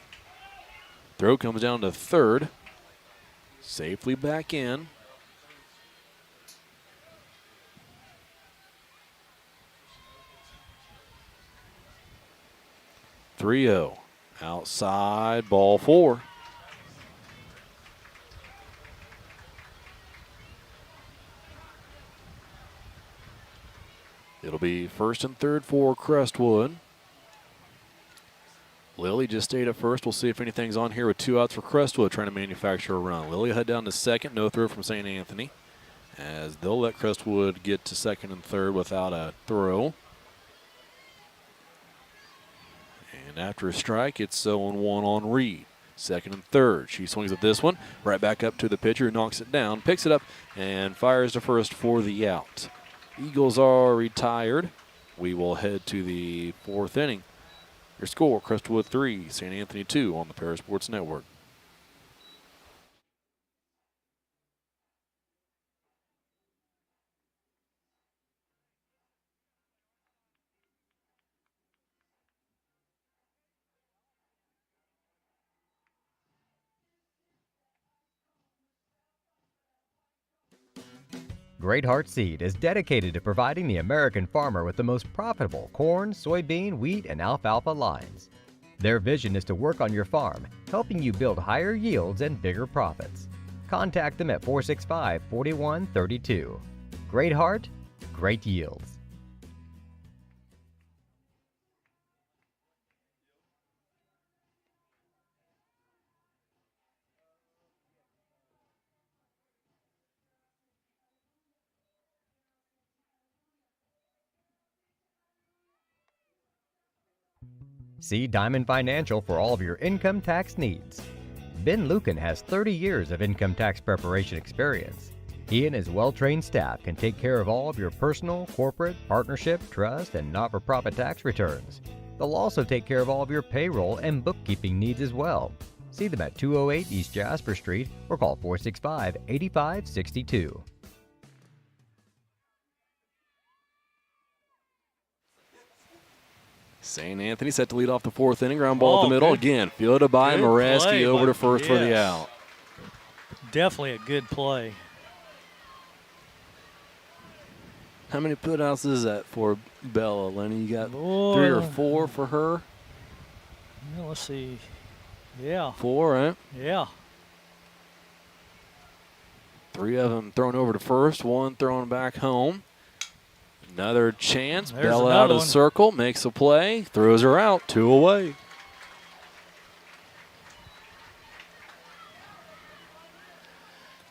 Throw comes down to third. Safely back in. .30 outside, ball 4. It'll be first and third for Crestwood. Lily just stayed at first. We'll see if anything's on here with 2 outs for Crestwood trying to manufacture a run. Lily head down to second, no throw from St. Anthony, as they'll let Crestwood get to second and third without a throw. And after a strike, it's 0-1 on Reed. Second and third. She swings at this one. Right back up to the pitcher, knocks it down, picks it up, and fires to first for the out. Eagles are retired. We will head to the 4th inning. Your score, Crestwood 3, St. Anthony 2 on the Paris Sports Network.
Great Heart Seed is dedicated to providing the American farmer with the most profitable corn, soybean, wheat, and alfalfa lines. Their vision is to work on your farm, helping you build higher yields and bigger profits. Contact them at 465-4132. Great Heart, great yields. See Diamond Financial for all of your income tax needs. Ben Lucan has 30 years of income tax preparation experience. He and his well-trained staff can take care of all of your personal, corporate, partnership, trust, and not-for-profit tax returns. They'll also take care of all of your payroll and bookkeeping needs as well. See them at 208 East Jasper Street or call 465-8562.
St. Anthony set to lead off the fourth inning. Ground ball at the middle.
Good.
Again, fielded by
Good
Moreski
play
over
by-
to first for the out.
Definitely a good play.
How many putouts is that for Bella, Lenny? You got
Boy.
3 or 4 for her?
Well, let's see. Yeah.
4, right?
Yeah.
3 of them thrown over to first, 1 thrown back home. Another chance.
There's
Bella out
another
of the
one.
circle, makes a play, throws her out, 2 away.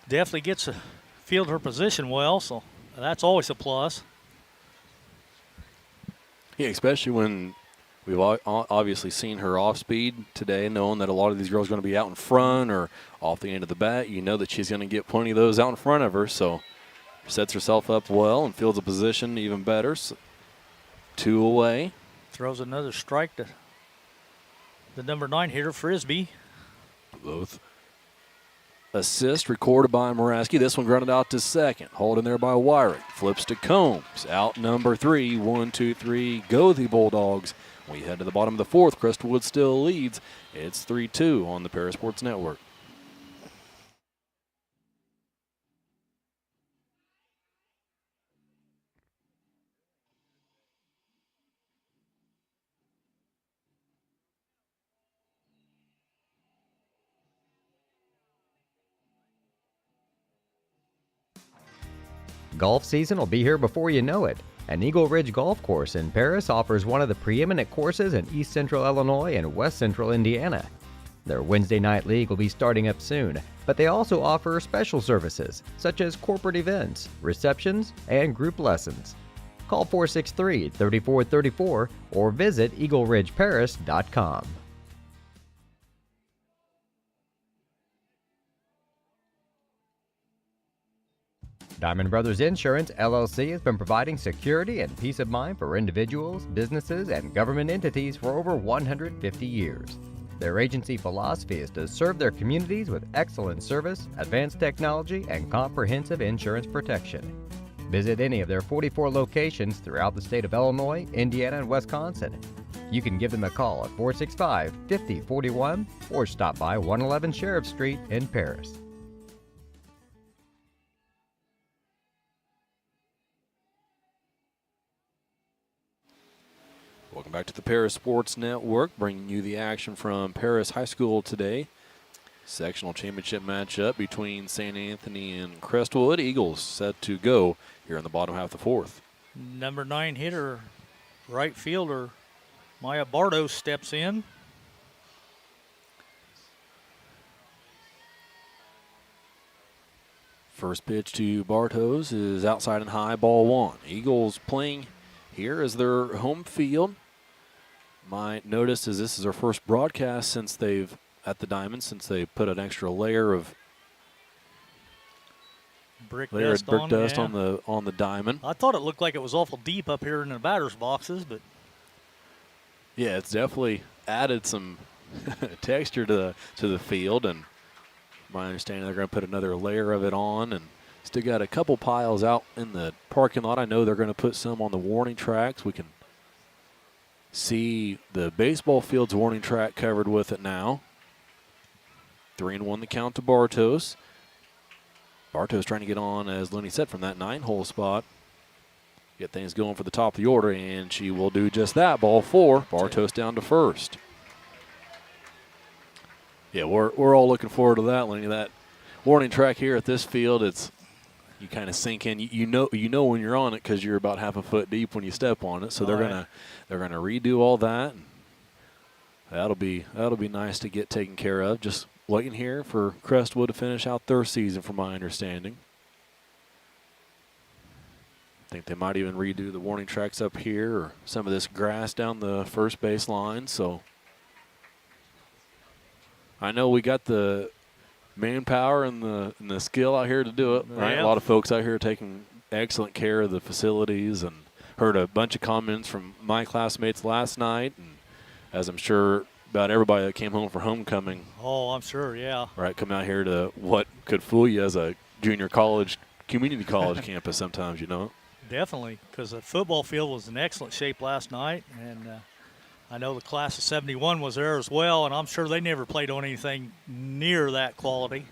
Definitely gets to field her position well, so that's always a plus.
Yeah, especially when we've obviously seen her off speed today, knowing that a lot of these girls are going to be out in front or off the end of the bat. You know that she's going to get plenty of those out in front of her, so sets herself up well and fields a position even better. So 2 away.
Throws another strike to the number 9 hitter, Frisbee.
Both assist recorded by Moraski. This one grounded out to second. Hauled in there by Wyrick. Flips to Combs. Out number 3. 1, 2, 3. Go the Bulldogs. We head to the bottom of the fourth. Crestwood still leads. It's 3-2 on the Parasports Network.
Golf season will be here before you know it. And Eagle Ridge Golf Course in Paris offers one of the preeminent courses in East Central Illinois and West Central Indiana. Their Wednesday night league will be starting up soon, but they also offer special services such as corporate events, receptions, and group lessons. Call 463-3434 or visit eagleridgeparis.com. Diamond Brothers Insurance, LLC has been providing security and peace of mind for individuals, businesses, and government entities for over 150 years. Their agency philosophy is to serve their communities with excellent service, advanced technology, and comprehensive insurance protection. Visit any of their 44 locations throughout the state of Illinois, Indiana, and Wisconsin. You can give them a call at 465-5041 or stop by 111 Sheriff Street in Paris.
Welcome back to the Paris Sports Network, bringing you the action from Paris High School today. Sectional championship matchup between St. Anthony and Crestwood. Eagles set to go here in the bottom half of the fourth.
Number 9 hitter, right fielder, Maya Bardos steps in.
First pitch to Bartos is outside and high, ball 1. Eagles playing here as their home field. My notice is this is their first broadcast since they've at the Diamond, since they put an extra layer of
Brick
on
yeah.
the Diamond.
I thought it looked like it was awful deep up here in the batter's boxes, but
Yeah, it's definitely added some texture to the field, and my understanding they're going to put another layer of it on, and still got a couple piles out in the parking lot. I know they're going to put some on the warning tracks. We can see the baseball field's warning track covered with it now. 3-1 the count to Bartos. Bartos trying to get on, as Looney said, from that 9-hole spot. Get things going for the top of the order, and she will do just that. Ball 4, Bartos down to first. Yeah, we're all looking forward to that, Looney. That warning track here at this field, it's you kind of sink in. You know when you're on it because you're about half a foot deep when you step on it. So they're gonna redo all that. And that'll be nice to get taken care of. Just waiting here for Crestwood to finish out their season, from my understanding. I think they might even redo the warning tracks up here or some of this grass down the first base line. So I know we got the manpower and the skill out here to do it, right?
Yeah.
A lot of folks out here taking excellent care of the facilities, and heard a bunch of comments from my classmates last night, and as I'm sure about everybody that came home for homecoming.
Oh, I'm sure, yeah.
Right, come out here to what could fool you as a junior college, community college campus sometimes, you know.
Definitely, because the football field was in excellent shape last night, and I know the class of 71 was there as well, and I'm sure they never played on anything near that quality.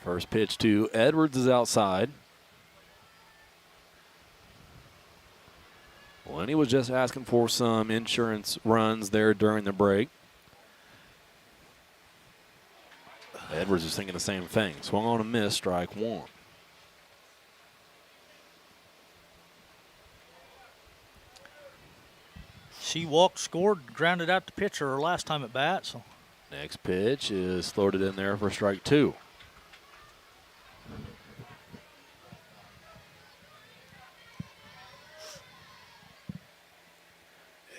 First pitch to Edwards is outside. Lenny was just asking for some insurance runs there during the break. Edwards is thinking the same thing. Swung on a miss, strike one.
She walked, scored, grounded out the pitcher her last time at bat. So
Next pitch is floated in there for strike two.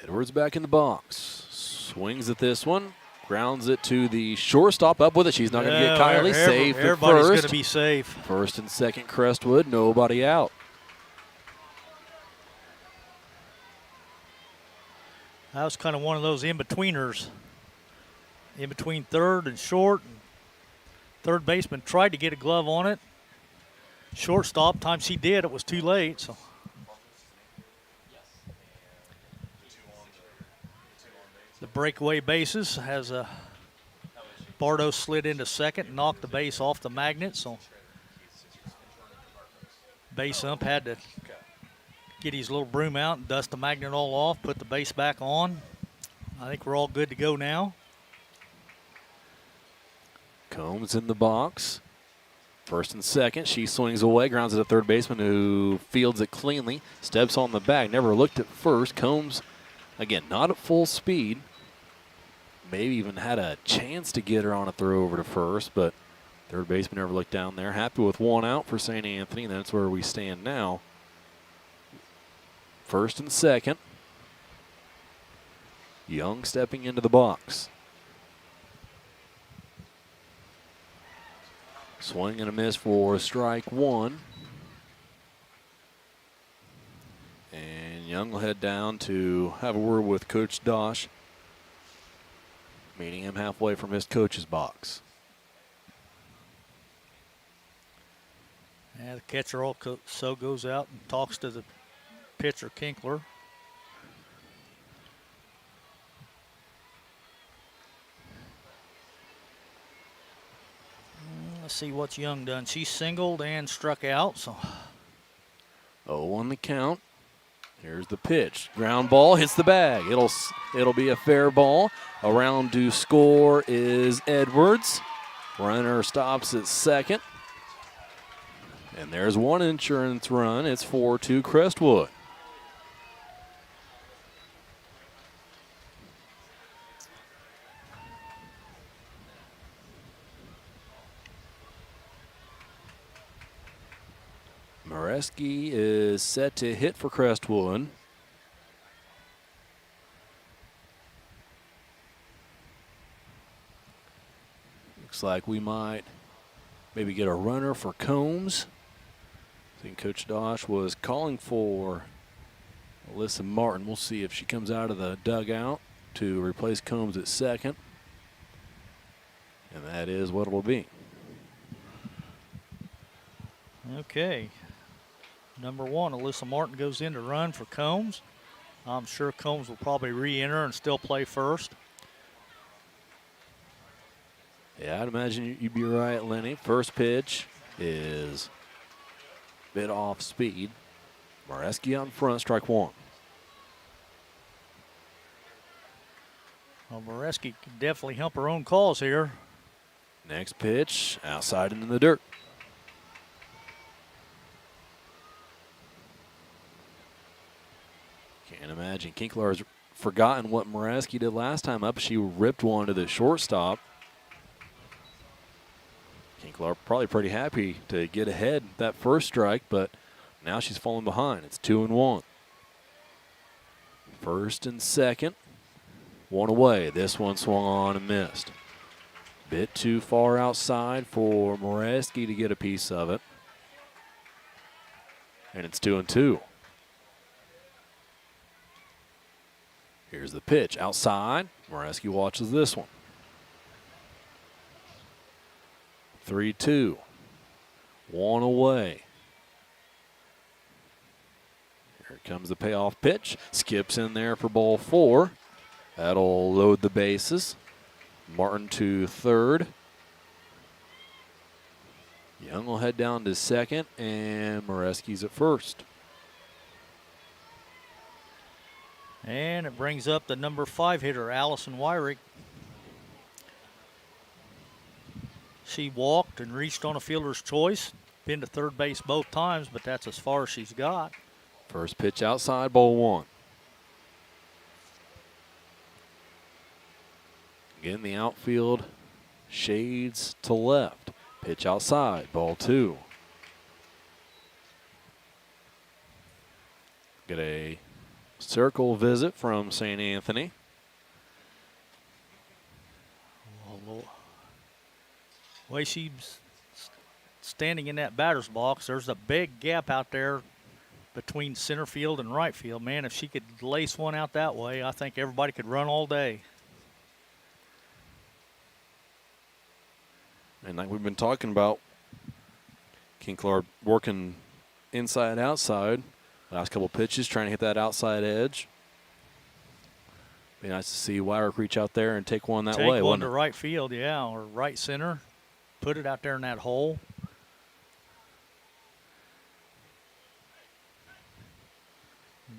Edwards back in the box. Swings at this one. Grounds it to the shortstop. Up with it. She's not going to get Kylie. Safe at
everybody's
first.
going to be safe.
First and second, Crestwood. Nobody out.
That was kind of one of those in-betweeners. In between third and short. Third baseman tried to get a glove on it. Shortstop, time she did, it was too late. So the breakaway bases has Bardo slid into second and knocked the base off the magnet. So base ump had to get his little broom out and dust the magnet all off, put the base back on. I think we're all good to go now.
Combs in the box. First and second. She swings away, grounds it to third baseman who fields it cleanly. Steps on the bag, never looked at first. Combs, again, not at full speed. Maybe even had a chance to get her on a throw over to first, but third baseman never looked down there. Happy with one out for St. Anthony, and that's where we stand now. First and second. Young stepping into the box. Swing and a miss for strike one. And Young will head down to have a word with Coach Dosh, meeting him halfway from his coach's box.
Yeah, the catcher also goes out and talks to the pitcher, Kinkler. Let's see what's Young done. She singled and struck out. So
0 on the count. Here's the pitch. Ground ball hits the bag. It'll be a fair ball. Around to score is Edwards. Runner stops at second. And there's one insurance run. It's 4-2 Crestwood. Moreski is set to hit for Crestwood. Looks like we might maybe get a runner for Combs. I think Coach Dosh was calling for Alyssa Martin. We'll see if she comes out of the dugout to replace Combs at second. And that is what it will be.
okay. Number one, Alyssa Martin goes in to run for Combs. I'm sure Combs will probably re-enter and still play first.
Yeah, I'd imagine you'd be right, Lenny. First pitch is a bit off speed. Moreski out in front, strike one.
Well, Moreski can definitely help her own cause here.
Next pitch, outside into the dirt. Can't imagine Kinkler has forgotten what Moreski did last time up. She ripped one to the shortstop. Kinkler probably pretty happy to get ahead that first strike, but now she's falling behind. It's 2-1. First and second. One away. This one swung on and missed. Bit too far outside for Moreski to get a piece of it. And it's 2-2. Here's the pitch outside. Moreski watches this one. 3-2. One away. Here comes the payoff pitch. Skips in there for ball 4. That'll load the bases. Martin to third. Young will head down to second, and Moreski's at first.
And it brings up the number 5 hitter, Allison Wyrick. She walked and reached on a fielder's choice. Been to third base both times, but that's as far as she's got.
First pitch outside, ball 1. Again, the outfield shades to left. Pitch outside, ball 2. Get a circle visit from St. Anthony.
The way she's standing in that batter's box, there's a big gap out there between center field and right field. Man, if she could lace one out that way, I think everybody could run all day.
And like we've been talking about, King Clark working inside, outside. Last couple pitches, trying to hit that outside edge. Be nice to see Wyrick reach out there and take one that way.
Take one to right field, yeah, or right center. Put it out there in that hole.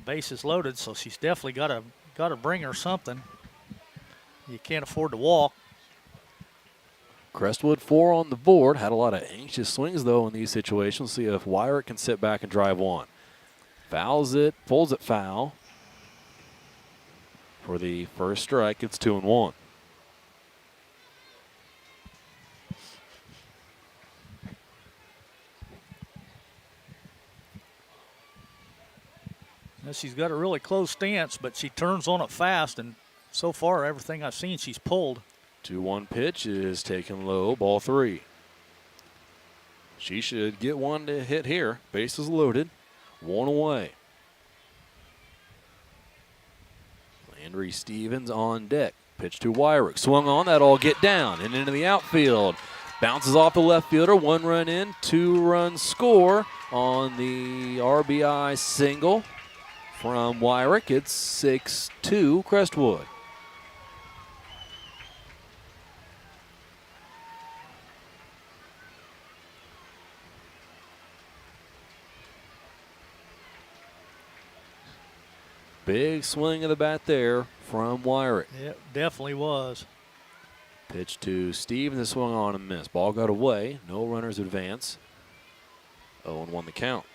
Base is loaded, so she's definitely got to bring her something. You can't afford to walk.
Crestwood 4 on the board. Had a lot of anxious swings, though, in these situations. See if Wyrick can sit back and drive one. Fouls it, pulls it foul. For the first strike, it's 2-1.
Now she's got a really close stance, but she turns on it fast, and so far, everything I've seen, she's pulled.
2-1 pitch is taken low, ball 3. She should get one to hit here. Bases loaded, 1 away. Landry Stevens on deck. Pitch to Wyrick. Swung on, that'll get down and into the outfield. Bounces off the left fielder. 1 run in, 2-run score on the RBI single from Wyrick. It's 6-2 Crestwood. Big swing of the bat there from Wyrick.
It definitely was.
Pitch to Stevens, and swung on and missed. Ball got away. No runners advance. 0-1 the count.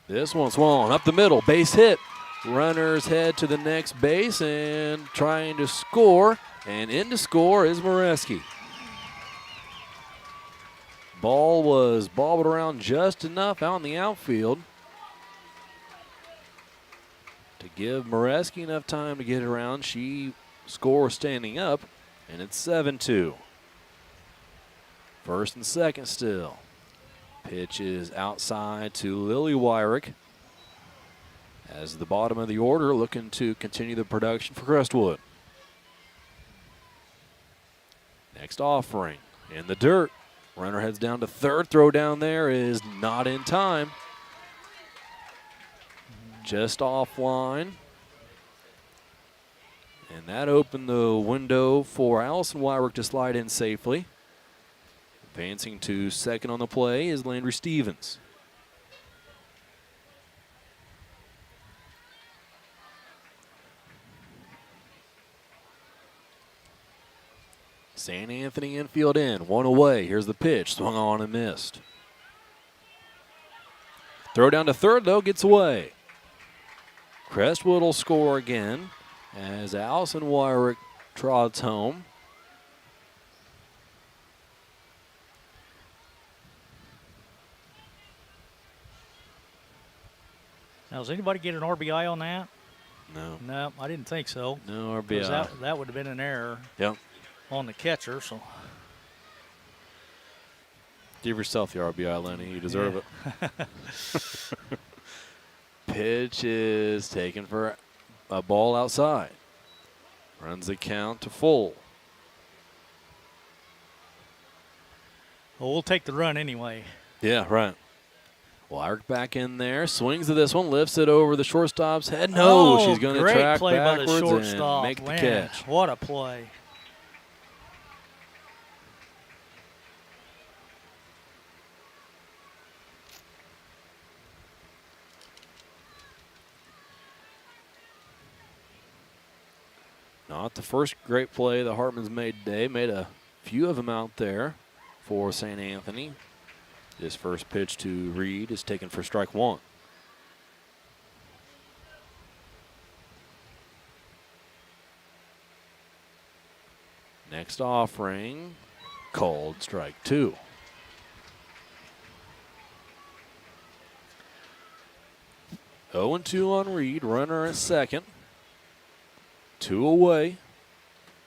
This one swung up the middle. Base hit. Runners head to the next base and trying to score. And in to score is Moreski. Ball was bobbled around just enough out in the outfield to give Moreski enough time to get it around. She scores standing up, and it's 7-2. First and second still. Pitch is outside to Lily Wyrick as the bottom of the order looking to continue the production for Crestwood. Next offering in the dirt. Runner heads down to third. Throw down there is not in time. Just offline. And that opened the window for Allison Wyrick to slide in safely. Advancing to second on the play is Landry Stevens. St. Anthony infield in, 1 away. Here's the pitch, swung on and missed. Throw down to third, though, gets away. Crestwood will score again as Allison Wyrick trots home.
Now, does anybody get an RBI on that?
No.
No, I didn't think so.
No RBI.
That would have been an error.
Yep.
On the catcher, so.
Give yourself the RBI, Lenny. You deserve it. Pitch is taken for a ball outside. Runs the count to full.
Well, we'll take the run anyway.
Yeah, right. Wyrick back in there, swings to this one, lifts it over the shortstop's head. No, she's going to track
play
backwards
by the shortstop.
and make the
Man,
catch.
what a play.
Not the first great play the Hartman's made today. Made a few of them out there for St. Anthony. His first pitch to Reed is taken for strike one. Next offering, called strike two. Oh and 2 on Reed, runner at second. 2 away.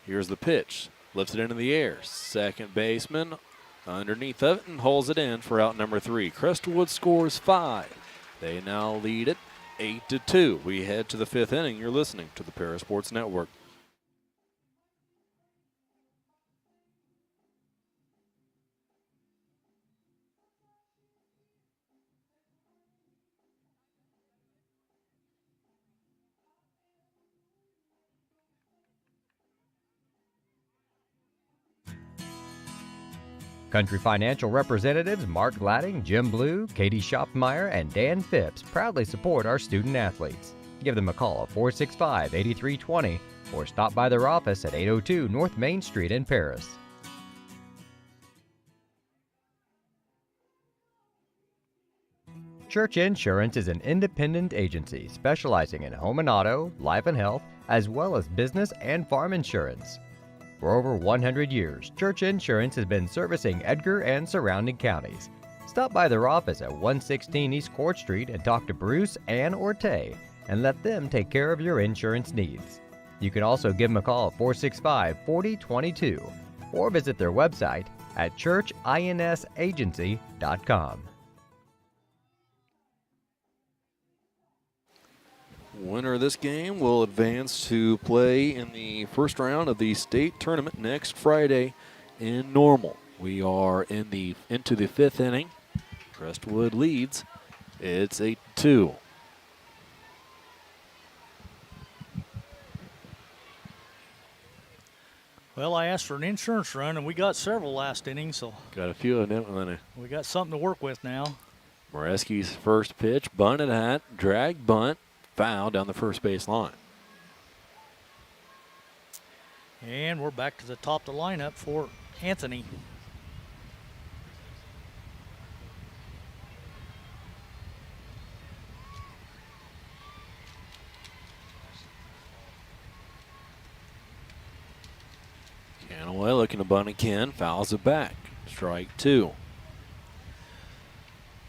Here's the pitch. Lifts it into the air. Second baseman underneath of it and holds it in for out number 3. Crestwood scores 5. They now lead it 8-2. We head to the 5th inning. You're listening to the Para Sports Network.
Country Financial representatives Mark Gladding, Jim Blue, Katie Schopmeyer, and Dan Phipps proudly support our student athletes. Give them a call at 465-8320 or stop by their office at 802 North Main Street in Paris. Church Insurance is an independent agency specializing in home and auto, life and health, as well as business and farm insurance. For over 100 years, Church Insurance has been servicing Edgar and surrounding counties. Stop by their office at 116 East Court Street and talk to Bruce, Ann, or Tay and let them take care of your insurance needs. You can also give them a call at 465-4022 or visit their website at churchinsagency.com.
Winner of this game will advance to play in the first round of the state tournament next Friday in Normal. We are into the 5th inning. Crestwood leads. It's 8-2.
Well, I asked for an insurance run, and we got several last inning, so
Got a few of them.
we got something to work with now.
Moreski's first pitch, bunted at, drag bunt, foul down the first base line.
And we're back to the top of the lineup for Anthony.
Canaway looking to bunt again, fouls it back. Strike 2.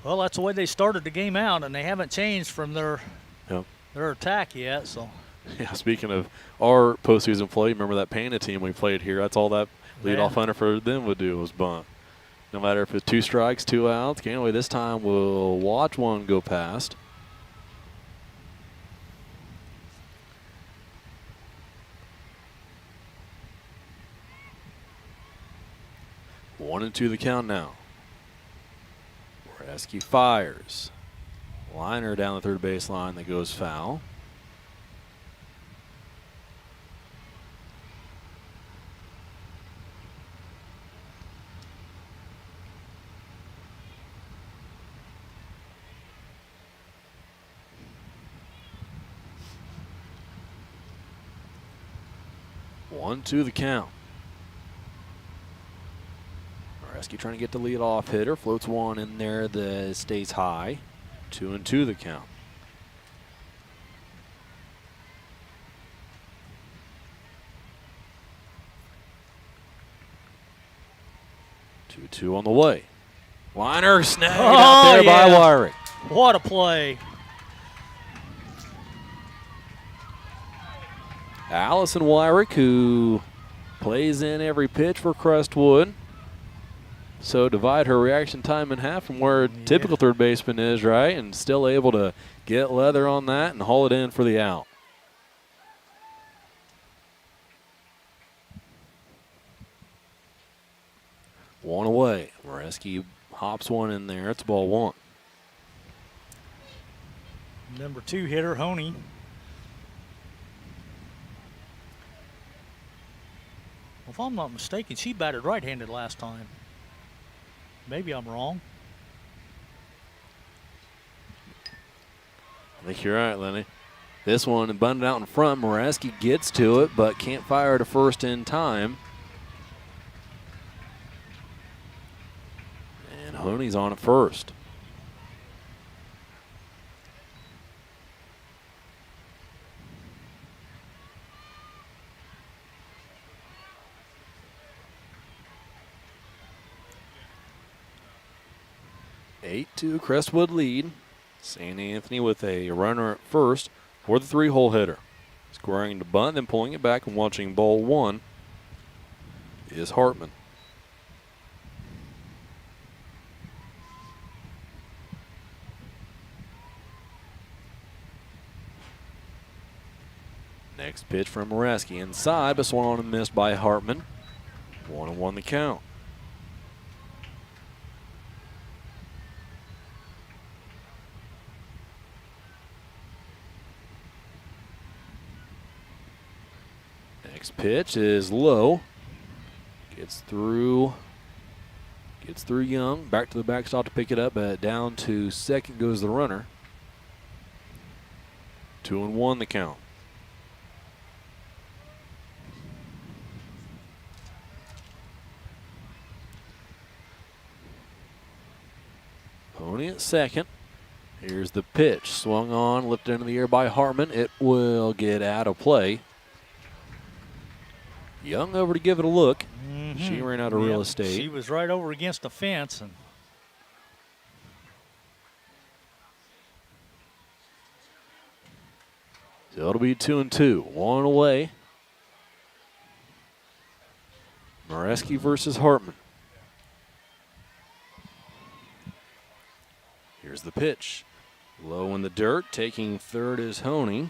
Well, that's the way they started the game out, and they haven't changed from their attack yet. So,
yeah. Speaking of our postseason play, remember that Pana team we played here? That's all that leadoff hunter for them would do was bunt. No matter if it's 2 strikes, 2 outs. Canaway this time will watch one go past. One and 2 the count now. Moreski fires. Liner down the third base line that goes foul. One, 2 the count. Moreski trying to get the lead off hitter. Floats one in there that stays high. 2 and 2 the count. Two on the way. Liner snagged out there by Wyrick.
What a play.
Allison Wyrick, who plays in every pitch for Crestwood. So divide her reaction time in half from where a typical third baseman is, right? And still able to get leather on that and haul it in for the out. One away. Moreski hops one in there. It's ball one.
Number 2 hitter, Honey. Well, if I'm not mistaken, she batted right-handed last time. Maybe I'm wrong.
I think you're right, Lenny. This one abundant out in front. Moreski gets to it, but can't fire to first in time. And Honey's on at first. Eight-2 Crestwood lead. St. Anthony with a runner at first for the 3-hole hitter. Scoring to bunt, then pulling it back and watching ball one is Hartman. Next pitch from Moreski inside, but swung on and missed by Hartman. 1-1 the count. Next pitch is low. Gets through Young. Back to the backstop to pick it up, but down to second goes the runner. 2-1 the count. Pony at second. Here's the pitch. Swung on, lifted into the air by Hartman. It will get out of play. Young over to give it a look. She ran out of real estate.
She was right over against the fence. And
so it'll be 2-2. One away. Moreski versus Hartman. Here's the pitch. Low in the dirt. Taking third is Honey.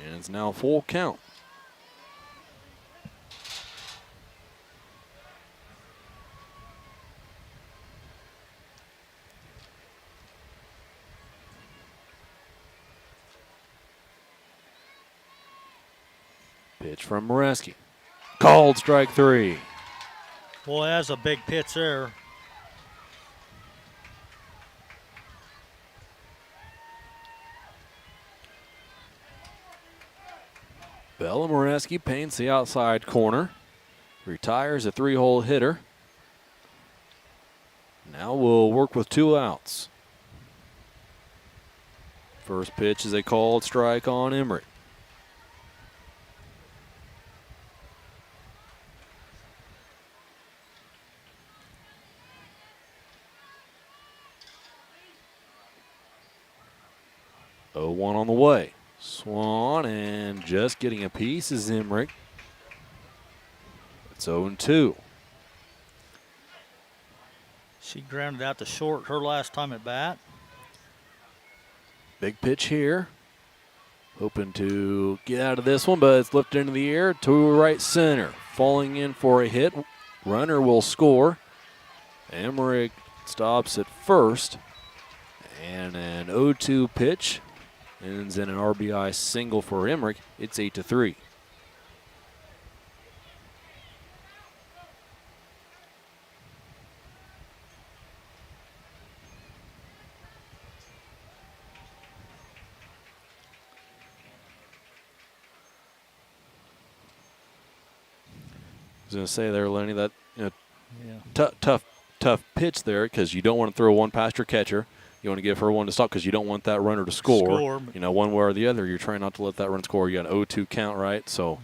And it's now full count. Pitch from Moreski. Called strike 3.
boy, that's a big pitch there.
Bella Moreski paints the outside corner. Retires a 3-hole hitter. Now we'll work with 2 outs. First pitch is a called strike on Emmerich. One on the way. Swan and just getting a piece is Emmerich. It's 0-2.
She grounded out to short her last time at bat.
Big pitch here. Hoping to get out of this one, but it's lifted into the air to right center. Falling in for a hit. Runner will score. Emmerich stops at first. And an 0-2 pitch ends in an RBI single for Emmerich. It's 8-3. I was going to say there, Lenny, that tough pitch there because you don't want to throw one past your catcher. You want to give her one to stop because you don't want that runner to score. You know, one way or the other, you're trying not to let that run score. You got an 0-2 count, right? So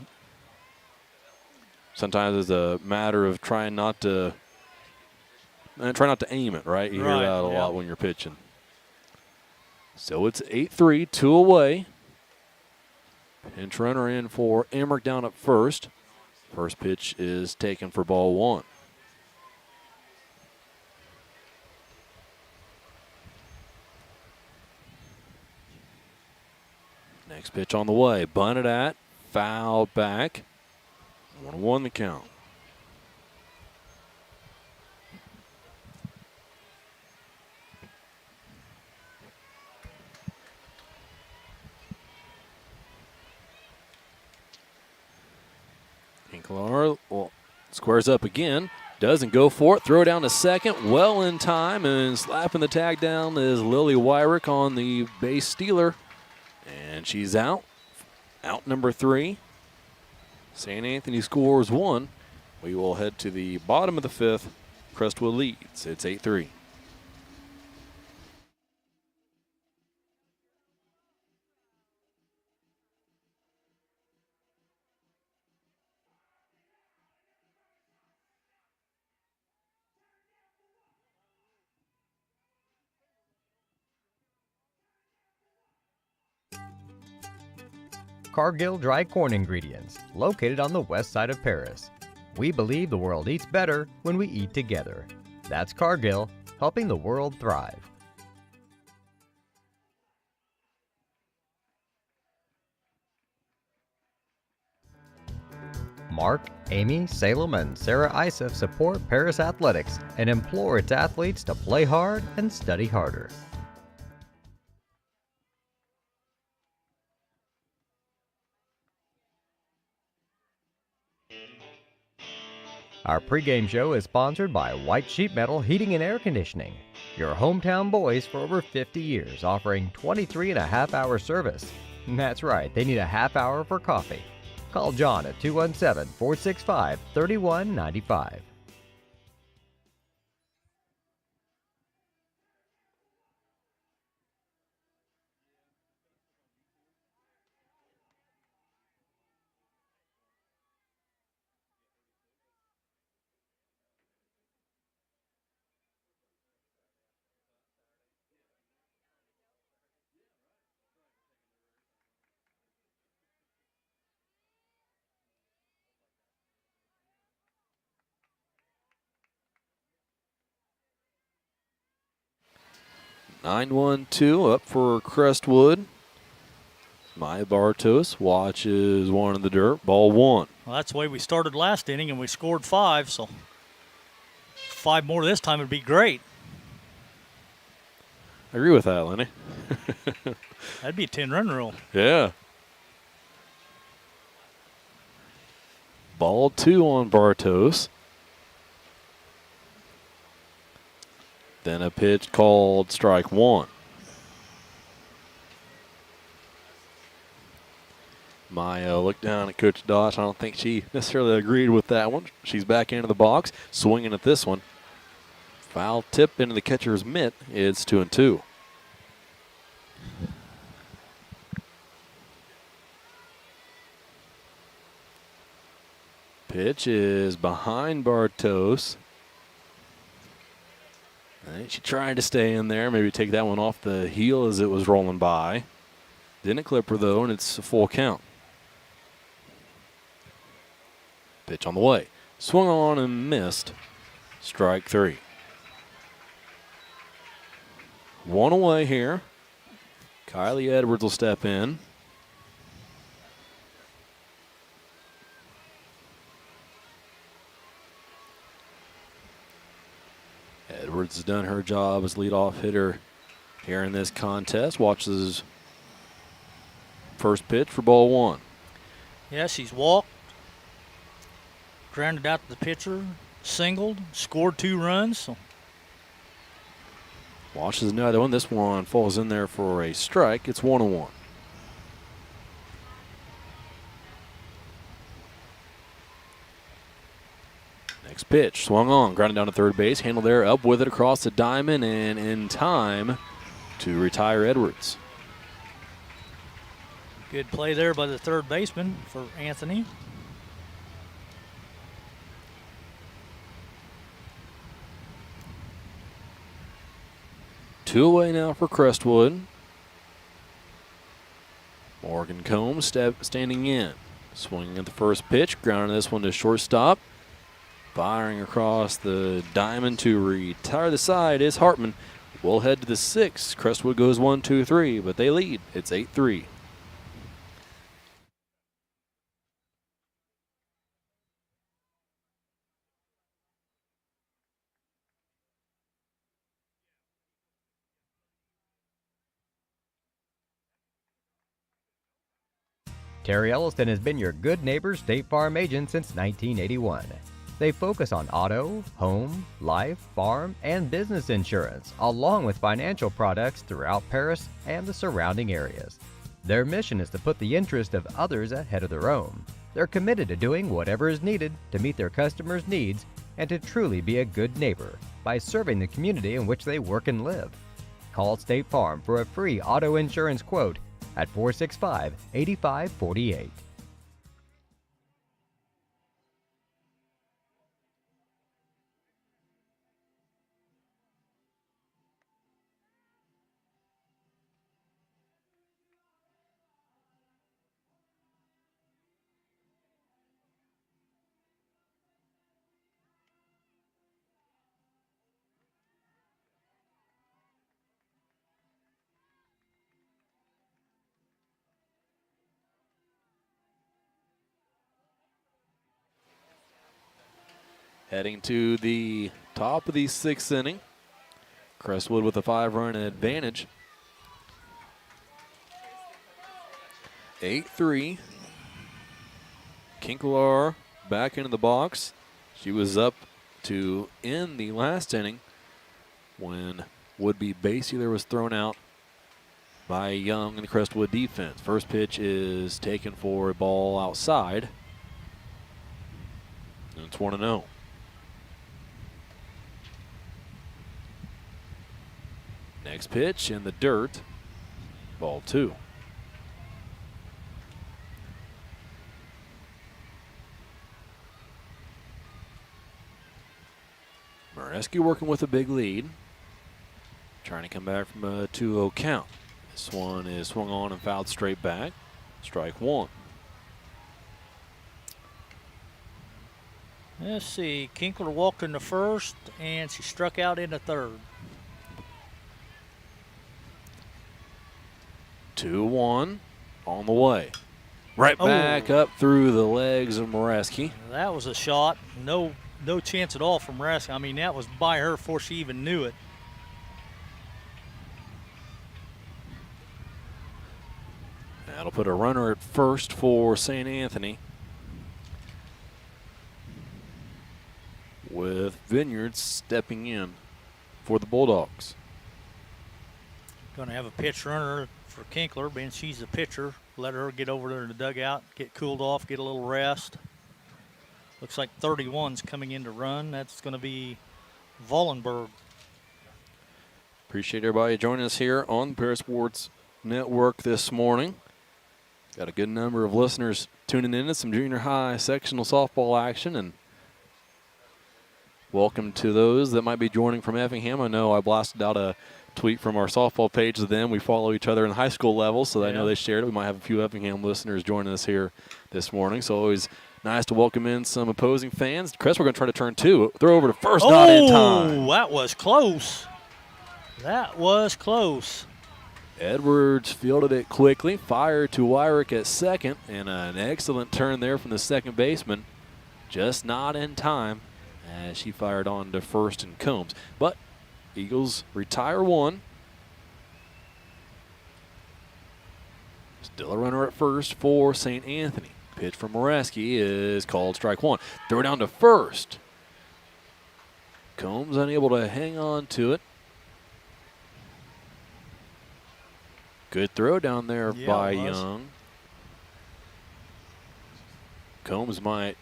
sometimes it's a matter of trying not to aim it, right? You hear that a lot when you're pitching. So it's 8-3, 2 away. Pinch runner in for Emmerich down at first. First pitch is taken for ball one. Next pitch on the way. Bunted at. Foul back. 1-1 the count. Hinkler squares up again. Doesn't go for it. Throw down to second. Well in time. And slapping the tag down is Lily Wyrick on the base stealer. And she's out. Out number 3. St. Anthony scores 1. We will head to the bottom of the 5th. Crestwood leads. It's 8-3.
Cargill Dry Corn Ingredients, located on the west side of Paris. We believe the world eats better when we eat together. That's Cargill, helping the world thrive. Mark, Amy, Salem, and Sarah Isef support Paris Athletics and implore its athletes to play hard and study harder. Our pregame show is sponsored by White Sheet Metal Heating and Air Conditioning, your hometown boys for over 50 years, offering 23.5-hour service. That's right, they need a half hour for coffee. Call John at 217-465-3195.
(9-1-2) up for Crestwood. Maya Bartos watches one in the dirt. Ball 1.
Well, that's the way we started last inning, and we scored 5, so 5 more this time would be great.
I agree with that, Lenny.
That'd be a 10-run rule.
Yeah. Ball 2 on Bartos. Then a pitch called strike 1. Maya looked down at Coach Dosh. I don't think she necessarily agreed with that one. She's back into the box, swinging at this one. Foul tip into the catcher's mitt. It's 2-2. Pitch is behind Bartos. I think she tried to stay in there, maybe take that one off the heel as it was rolling by. Didn't clip her, though, and it's a full count. Pitch on the way. Swung on and missed. Strike 3. 1 away here. Kylie Edwards will step in. Edwards has done her job as leadoff hitter here in this contest. Watches first pitch for ball 1.
Yeah, she's walked, grounded out to the pitcher, singled, scored 2 runs. So.
Watches another one. This one falls in there for a strike. It's 1-1. Next pitch, swung on, grounded down to third base, handled there, up with it across the diamond, and in time to retire Edwards.
Good play there by the third baseman for Anthony.
Two away now for Crestwood. Morgan Combs standing in. Swinging at the first pitch, grounding this one to shortstop. Firing across the diamond to retire the side is Hartman. We'll head to the 6th. Crestwood goes 1-2-3, but they lead. It's 8-3.
Terry Elliston has been your good neighbor State Farm agent since 1981. They focus on auto, home, life, farm, and business insurance, along with financial products throughout Paris and the surrounding areas. Their mission is to put the interest of others ahead of their own. They're committed to doing whatever is needed to meet their customers' needs and to truly be a good neighbor by serving the community in which they work and live. Call State Farm for a free auto insurance quote at 465-8548.
Heading to the top of the 6th inning. Crestwood with a 5-run advantage. 8-3. Kinkler back into the box. She was up to end the last inning when would-be base stealer was thrown out by Young in the Crestwood defense. First pitch is taken for a ball outside. And it's 1-0. Next pitch in the dirt, ball 2. Moreski working with a big lead, trying to come back from a 2-0 count. This one is swung on and fouled straight back. Strike 1.
Let's see, Kinkler walked in the first, and she struck out in the third.
2-1 on the way. Right back up through the legs of Moreski.
That was a shot. No chance at all from Moreski. I mean, that was by her before she even knew it.
That'll put a runner at first for St. Anthony, with Vineyards stepping in for the Bulldogs.
Going to have a pitch runner for Kinkler, being she's the pitcher. Let her get over there in the dugout, get cooled off, get a little rest. Looks like 31's coming in to run. That's going to be Vollenberg.
Appreciate everybody joining us here on the Paris Sports Network this morning. Got a good number of listeners tuning in to some junior high sectional softball action, and welcome to those that might be joining from Effingham. I know I blasted out a tweet from our softball page to them. We follow each other in high school level, so I know they shared it. We might have a few Effingham listeners joining us here this morning, so always nice to welcome in some opposing fans. Crest, we're going to try to turn 2. Throw over to first, not in time.
That was close. That was close.
Edwards fielded it quickly, fired to Wyrick at second, and an excellent turn there from the second baseman. Just not in time as she fired on to first and Combs. But Eagles retire 1. Still a runner at first for St. Anthony. Pitch from Moreski is called strike 1. Throw down to first. Combs unable to hang on to it. Good throw down there by Young. Combs might.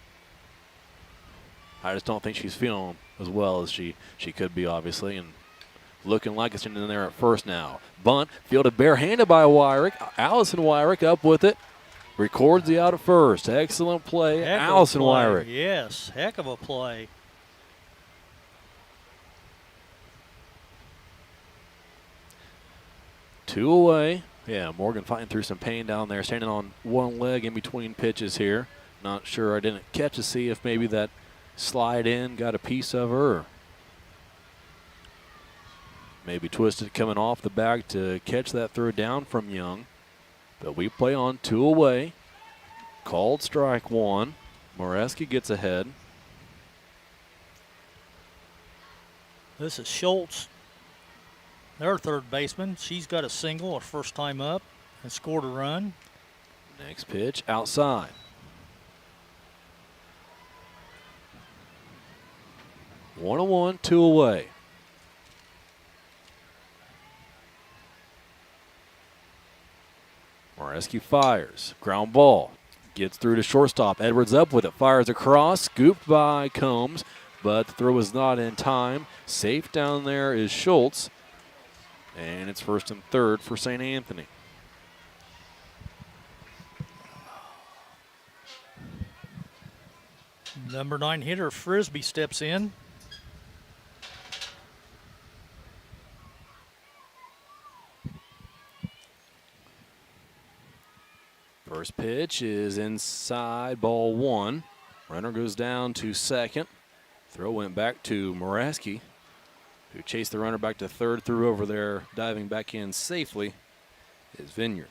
I just don't think she's feeling as well as she could be, obviously, and looking like it's in there at first now. Bunt, fielded barehanded by Wyrick. Allison Wyrick up with it. Records the out at first. Excellent play, Allison Wyrick.
Yes, heck of a play.
Two away. Yeah, Morgan fighting through some pain down there, standing on one leg in between pitches here. Not sure, I didn't catch to see if maybe that slide in got a piece of her. Or maybe twisted coming off the bag to catch that throw down from Young. But we play on, 2 away. Called strike 1. Moreski gets ahead.
This is Schultz, their third baseman. She's got a single her first time up and scored a run.
Next pitch outside. One and one, two away. Moreski fires. Ground ball. Gets through to shortstop. Edwards up with it. Fires across. Scooped by Combs, but the throw is not in time. Safe down there is Schultz. And it's first and third for St. Anthony.
Number 9 hitter Frisbee steps in.
First pitch is inside, ball one. Runner goes down to second. Throw went back to Moreski, who chased the runner back to third, threw over there, diving back in safely is Vineyard.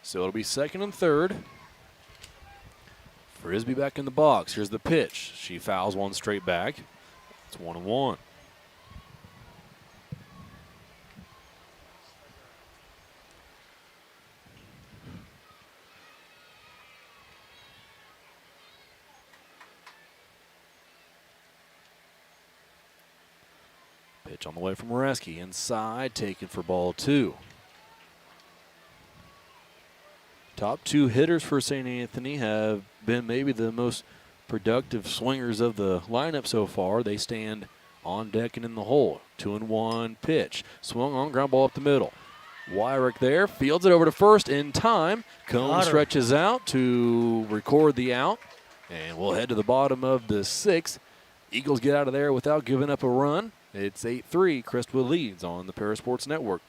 So it'll be second and third. Frisbee back in the box. Here's the pitch. She fouls one straight back. It's 1-1. Pitch on the way from Moreski. Inside, taken for ball two. Top two hitters for St. Anthony have been maybe the most productive swingers of the lineup so far. They stand on deck and in the hole. 2-1 pitch. Swung on, ground ball up the middle. Wyrick there, fields it over to first in time. Combs stretches out to record the out. And we'll head to the bottom of the sixth. Eagles get out of there without giving up a run. It's 8-3. Crestwood leads on the Para Sports Network.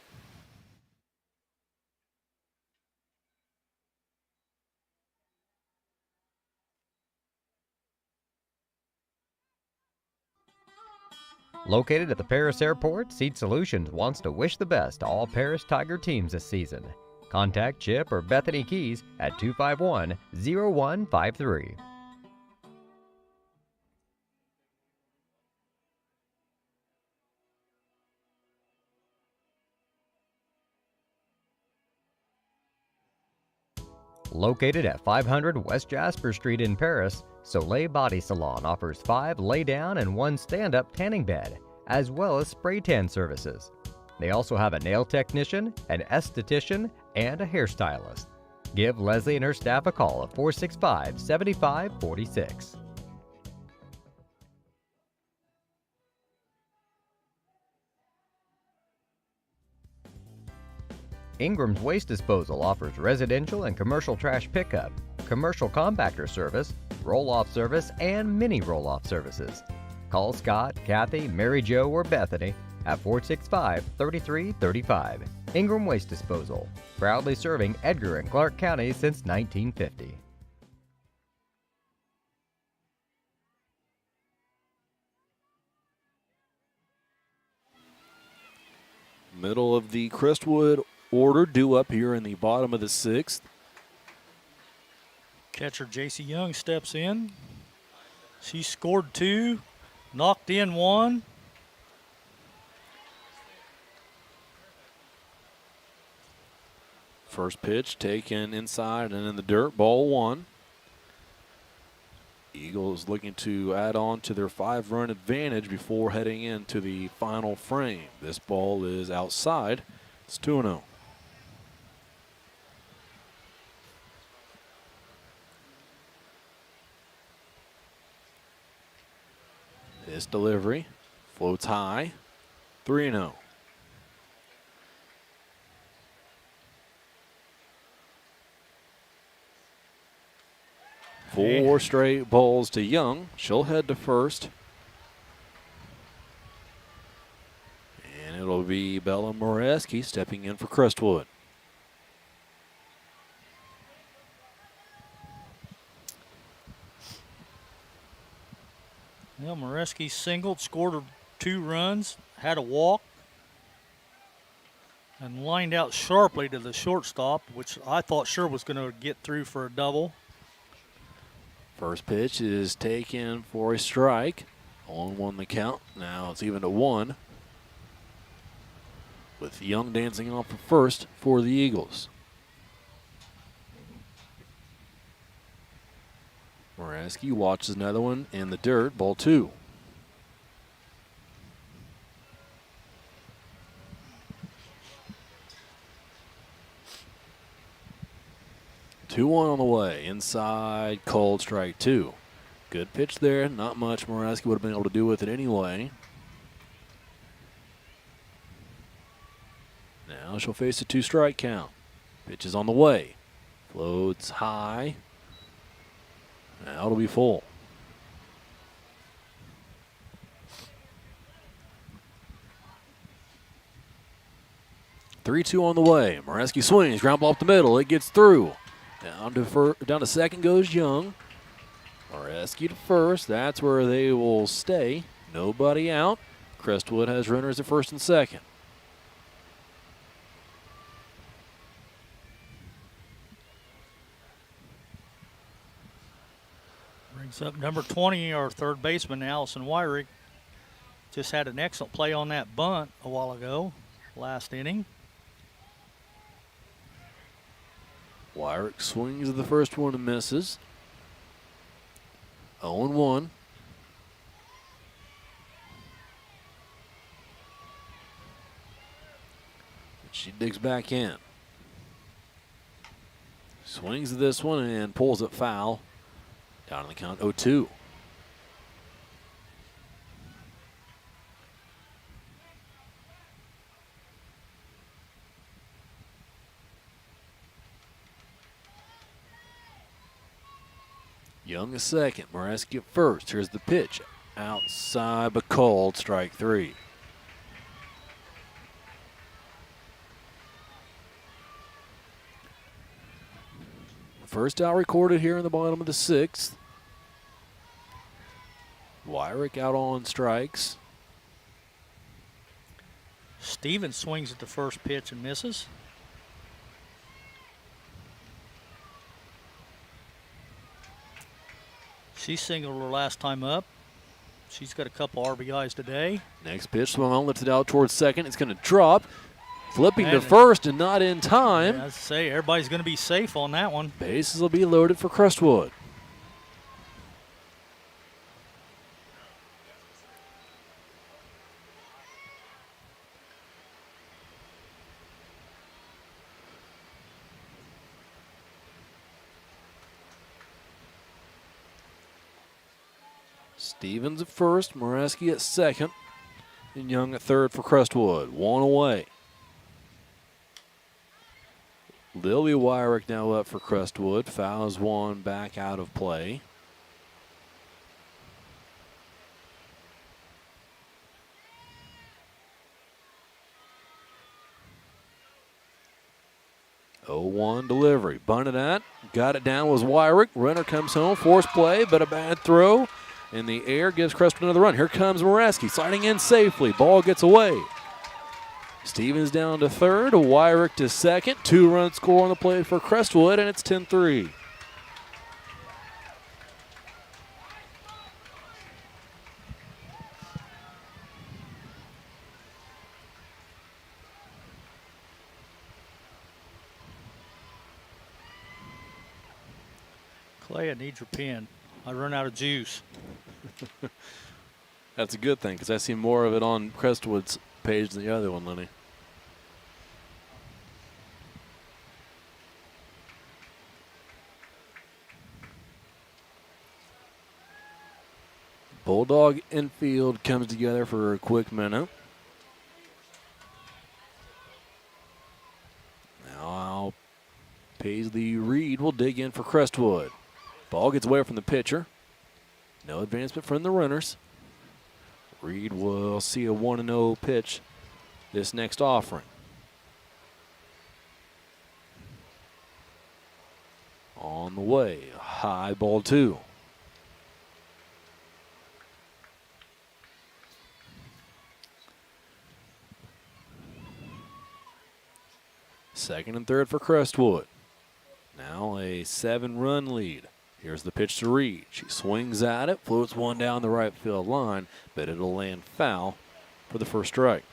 Located at the Paris Airport, Seed Solutions wants to wish the best to all Paris Tiger teams this season. Contact Chip or Bethany Keys at 251-0153. Located at 500 West Jasper Street in Paris, Soleil Body Salon offers 5 lay-down and 1 stand-up tanning bed, as well as spray tan services. They also have a nail technician, an esthetician, and a hairstylist. Give Leslie and her staff a call at 465-7546. Ingram's Waste Disposal offers residential and commercial trash pickup, commercial compactor service, roll-off service, and mini roll-off services. Call Scott, Kathy, Mary Jo, or Bethany at 465-3335. Ingram Waste Disposal, proudly serving Edgar and Clark counties since 1950.
Middle of the Crestwood order due up here in the bottom of the sixth.
Catcher J.C. Young steps in. She scored 2, knocked in 1.
First pitch taken inside and in the dirt, ball 1. Eagles looking to add on to their 5-run advantage before heading into the final frame. This ball is outside. It's 2-0. This delivery floats high, 3-0. Four straight balls to Young. She'll head to first. And it'll be Bella Moreski stepping in for Crestwood.
Well, Moreski singled, scored 2 runs, had a walk, and lined out sharply to the shortstop, which I thought sure was going to get through for a double.
First pitch is taken for a strike. 0-1 the count. Now it's even to 1. With Young dancing off for first for the Eagles. Moraski watches another one in the dirt. Ball 2. Two one on the way. Inside, cold, strike 2. Good pitch there. Not much Moraski would have been able to do with it anyway. Now she'll face a 2-strike count. Pitch is on the way. Floats high. Now it'll be full. Three-two on the way. Moraski swings, ground ball up the middle. It gets through. Down to second goes Young. Moraski to first. That's where they will stay. Nobody out. Crestwood has runners at first and second.
Brings up number 20, our third baseman, Allison Wyrick. Just had an excellent play on that bunt a while ago, last inning.
Wyrick swings at the first one and misses. 0-1. She digs back in. Swings at this one and pulls it foul. Down on the count, 0-2. Young is second. Moraski at first. Here's the pitch. Outside but cold. Strike 3. First out recorded here in the bottom of the 6th. Wyrick out on strikes.
Stevens swings at the first pitch and misses. She singled her last time up. She's got a couple RBIs today.
Next pitch swung on, lifted out towards second. It's going to drop. Flipping to first and not in time.
Yeah, I'd say everybody's going to be safe on that one.
Bases will be loaded for Crestwood. Stevens at first, Moraski at second, and Young at third for Crestwood. One away. Lily Wyrick now up for Crestwood. Fouls one back out of play. Oh, 0-1 delivery. Bunted at. Got it down was Wyrick. Runner comes home. Forced play, but a bad throw. In the air gives Crestwood another run. Here comes Moraski sliding in safely. Ball gets away. Stevens down to third, Wyrick to second. 2-run score on the plate for Crestwood, and it's 10-3.
Clay, I need your pen. I run out of juice.
That's a good thing, because I see more of it on Crestwood's page than the other one, Lenny. Bulldog infield comes together for a quick minute. Now Paisley Reed will dig in for Crestwood. Ball gets away from the pitcher. No advancement from the runners. Reed will see a 1-0 pitch this next offering. On the way, high ball 2. Second and third for Crestwood. Now a 7-run lead Here's the pitch to Reed. She swings at it, floats one down the right field line, but it'll land foul for the first strike.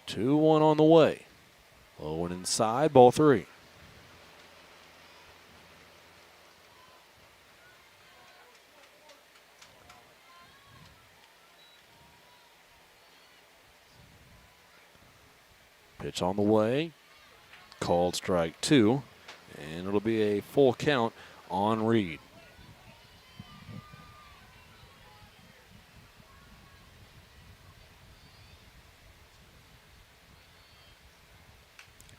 Two one on the way. Low and inside, ball three. Pitch on the way. Called strike two. And it'll be a full count on Reed.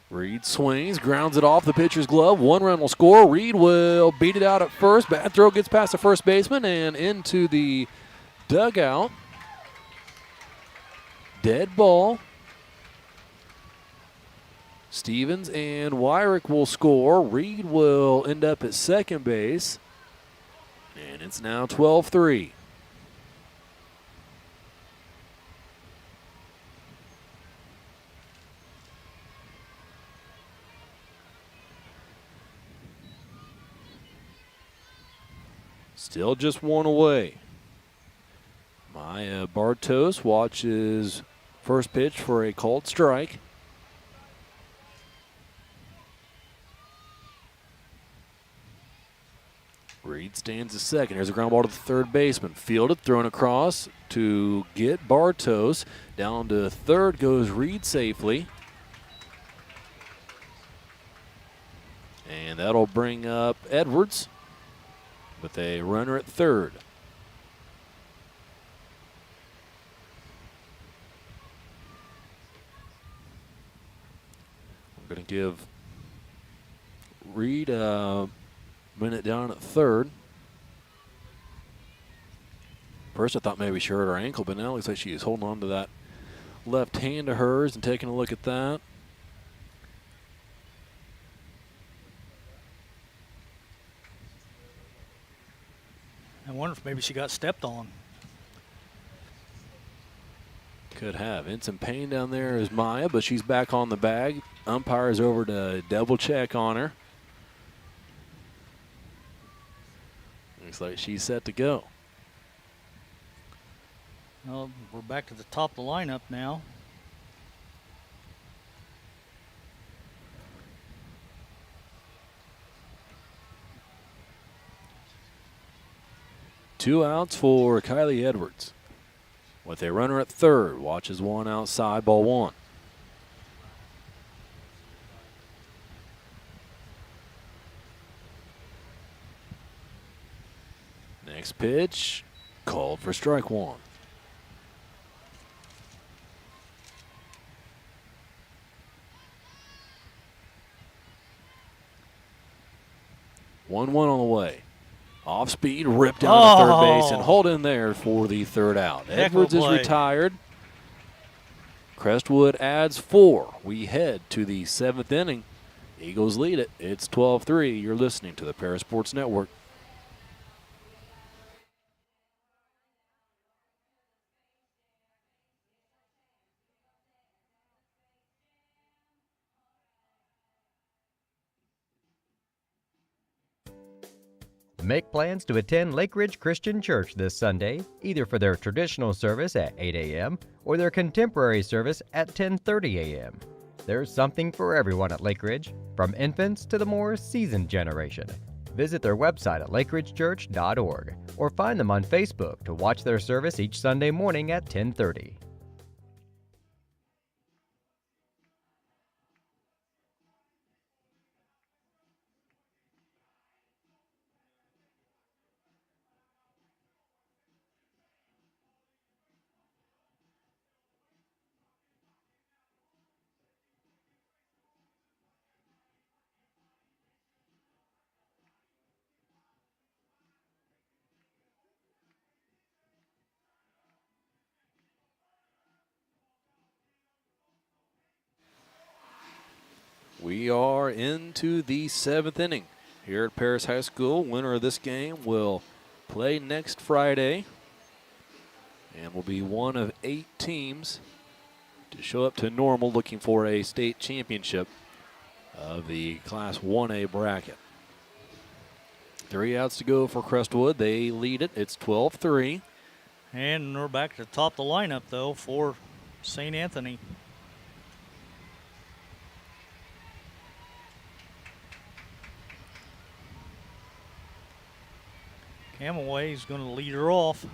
Reed swings, grounds it off the pitcher's glove. One run will score. Reed will beat it out at first. Bad throw gets past the first baseman and into the dugout. Dead ball. Stevens and Wyrick will score. Reed will end up at second base. And it's now 12-3. Still just one away. Maya Bartos watches first pitch for a called strike. Reed stands at second. Here's a ground ball to the third baseman. Fielded, thrown across to get Bartos. Down to third goes Reed safely. And that'll bring up Edwards with a runner at third. I'm going to give Reed a minute down at third. First I thought maybe she hurt her ankle, but now it looks like she is holding on to that left hand of hers and taking a look at that.
I wonder if maybe she got stepped on.
Could have. In some pain down there is Maya, but she's back on the bag. Umpire's over to double check on her. Looks like she's set to go.
Well, we're back to the top of the lineup now.
Two outs for Kylie Edwards. With a runner at third, watches one outside, ball one. Next pitch, called for strike one. One on the way. Off speed, ripped down to third base and hold in there for the third out. Edwards is retired. Crestwood adds 4. We head to the 7th inning. Eagles lead it. It's 12-3. You're listening to the Paris Sports Network.
Make plans to attend Lake Ridge Christian Church this Sunday, either for their traditional service at 8 a.m. or their contemporary service at 10:30 a.m. There's something for everyone at Lake Ridge, from infants to the more seasoned generation. Visit their website at lakeridgechurch.org or find them on Facebook to watch their service each Sunday morning at 10:30.
We are into the 7th inning. here at Paris High School. Winner of this game will play next Friday and will be one of 8 teams to show up to Normal looking for a state championship of the Class 1A bracket. 3 outs to go for Crestwood. They lead it. It's 12-3.
And we're back to the top of the lineup, though, for St. Anthony. Camaway is going to lead her off.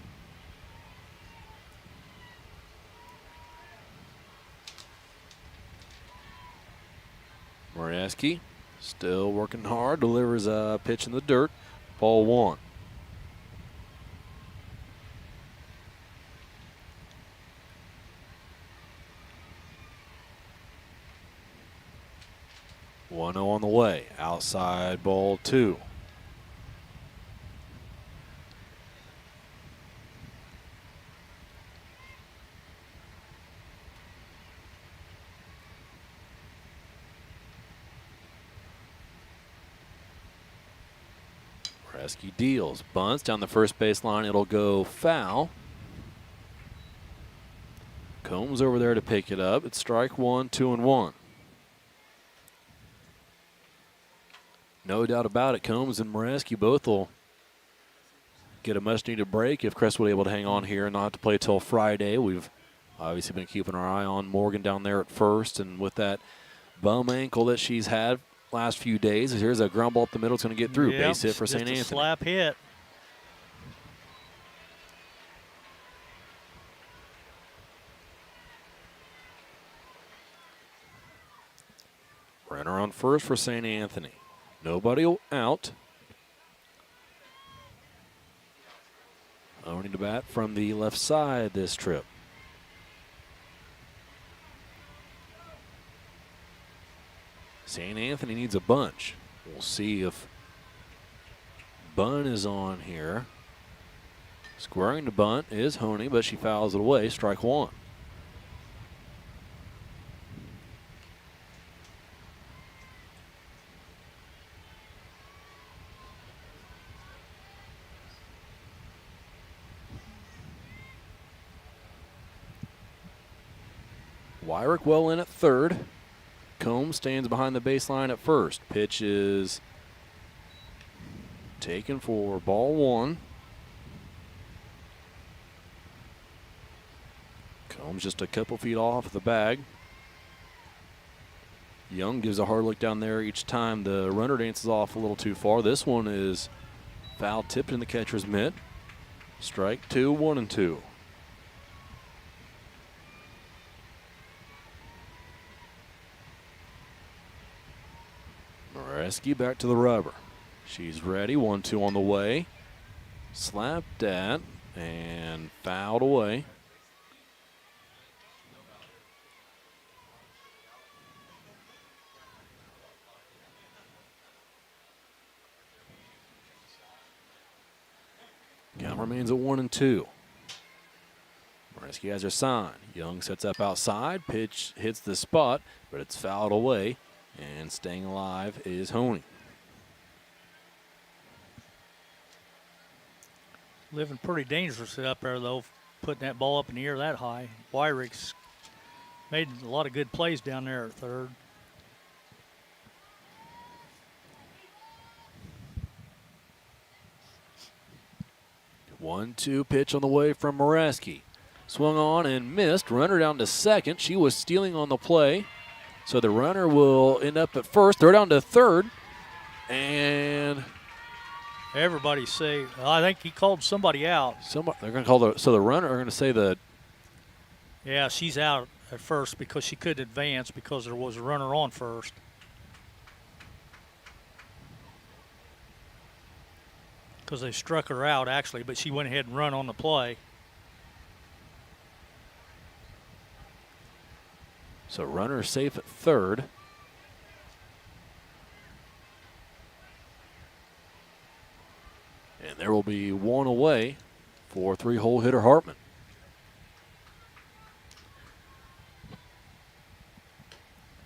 Moraski still working hard, delivers a pitch in the dirt. Ball 1. One on the way. Outside ball 2. Rescue deals. Bunts down the first baseline. It'll go foul. Combs over there to pick it up. It's strike 1, 2-1. No doubt about it. Combs and Moraski both will get a much-needed break if Crestwood able to hang on here and not have to play till Friday. We've obviously been keeping our eye on Morgan down there at first, and with that bum ankle that she's had last few days, here's a ground ball up the middle. It's going to get through.
Yep,
Base hit for St. Anthony.
Just a slap hit.
Runner on first for St. Anthony. Nobody out. Owning to bat from the left side this trip. St. Anthony needs a bunch. We'll see if Bunn is on here. Squaring the bunt is Honey, but she fouls it away. Strike 1. Wyrick well in at third. Combs stands behind the baseline at first. Pitch is taken for ball 1. Combs just a couple feet off the bag. Young gives a hard look down there each time the runner dances off a little too far. This one is foul tipped in the catcher's mitt. Strike 2, 1-2. Moraski back to the rubber. She's ready. 1-2 on the way. Slapped at and fouled away. Count remains at 1-2. Moraski has her sign. Young sets up outside. Pitch hits the spot, but it's fouled away. And staying alive is Honey.
Living pretty dangerously up there, though, putting that ball up in the air that high. Wyrick's made a lot of good plays down there at third.
One-two pitch on the way from Moraski. Swung on and missed. Runner down to second. She was stealing on the play. So the runner will end up at first. Throw down to third. And
everybody say, I think he called somebody out.
They're going to call the runner are going to say the.
Yeah, she's out at first because she couldn't advance because there was a runner on first. Because they struck her out, actually, but she went ahead and run on the play.
So runner safe at third. And there will be one away for 3-hole hitter Hartman.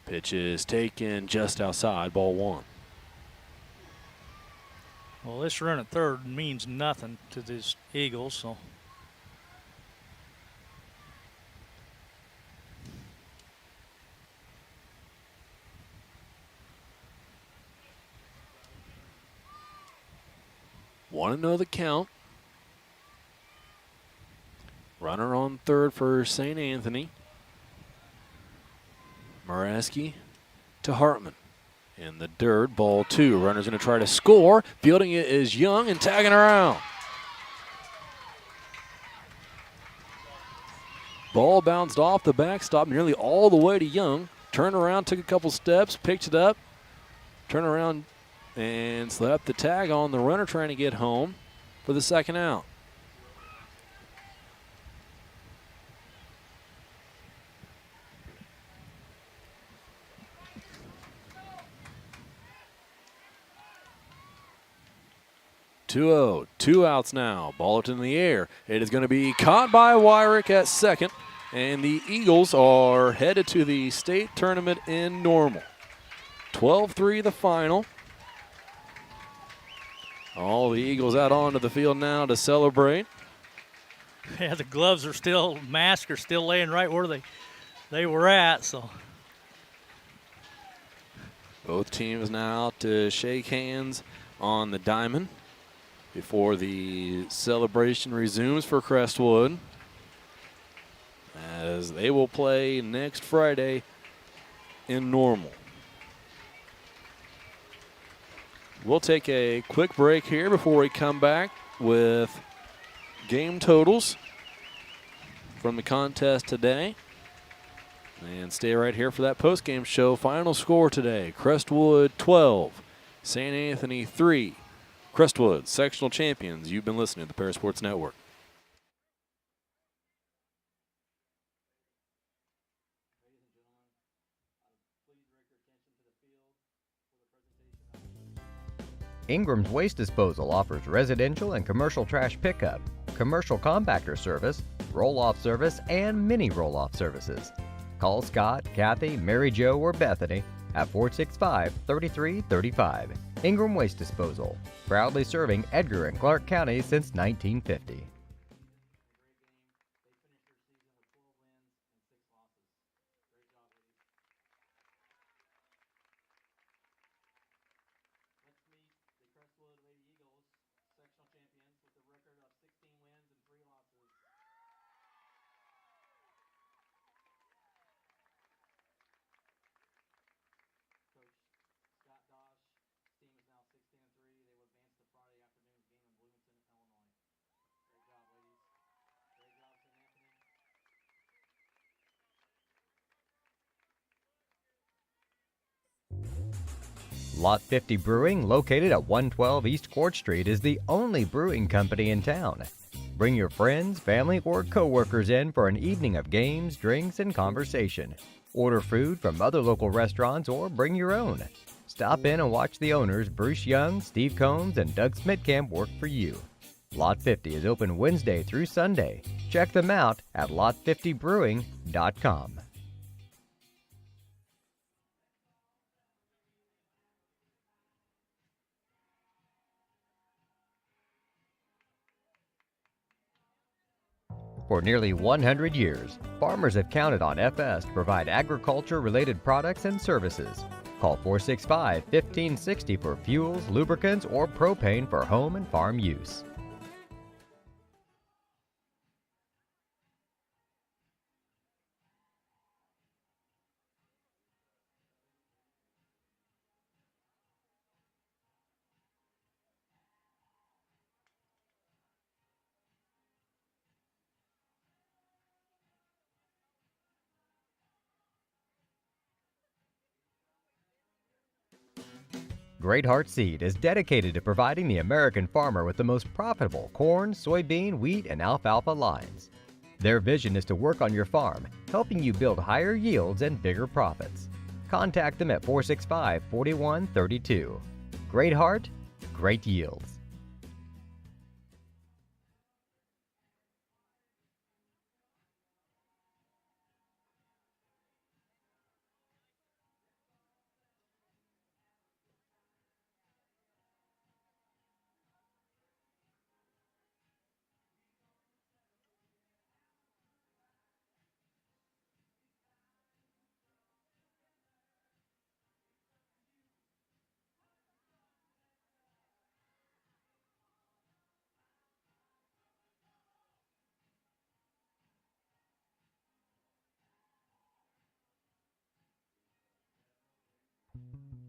Pitch is taken just outside, ball 1.
Well, this run at third means nothing to these Eagles, so.
Want to know the count. Runner on third for St. Anthony. Moraski to Hartman. In the dirt, ball 2. Runner's going to try to score. Fielding it is Young and tagging around. Ball bounced off the backstop nearly all the way to Young. Turned around, took a couple steps, picked it up. Turned around and slapped the tag on the runner trying to get home for the second out. Two outs now. Ball up in the air. It is going to be caught by Wyrick at second. And the Eagles are headed to the state tournament in Normal. 12-3 the final. All the Eagles out onto the field now to celebrate.
Yeah, the gloves are still, masks are still laying right where they were at, so.
Both teams now out to shake hands on the diamond before the celebration resumes for Crestwood, as they will play next Friday in Normal. We'll take a quick break here before we come back with game totals from the contest today. And stay right here for that postgame show. Final score today, Crestwood 12, St. Anthony 3. Crestwood, sectional champions. You've been listening to the Paris Sports Network.
Ingram's Waste Disposal offers residential and commercial trash pickup, commercial compactor service, roll-off service, and mini roll-off services. Call Scott, Kathy, Mary Jo, or Bethany at 465-3335. Ingram Waste Disposal, proudly serving Edgar and Clark County since 1950. Lot 50 Brewing, located at 112 East Court Street, is the only brewing company in town. Bring your friends, family, or co-workers in for an evening of games, drinks, and conversation. Order food from other local restaurants or bring your own. Stop in and watch the owners, Bruce Young, Steve Combs, and Doug Smitkamp, work for you. Lot 50 is open Wednesday through Sunday. Check them out at lot50brewing.com. For nearly 100 years, farmers have counted on FS to provide agriculture-related products and services. Call 465-1560 for fuels, lubricants, or propane for home and farm use. Great Heart Seed is dedicated to providing the American farmer with the most profitable corn, soybean, wheat, and alfalfa lines. Their vision is to work on your farm, helping you build higher yields and bigger profits. Contact them at 465-4132. Great Heart, great yields.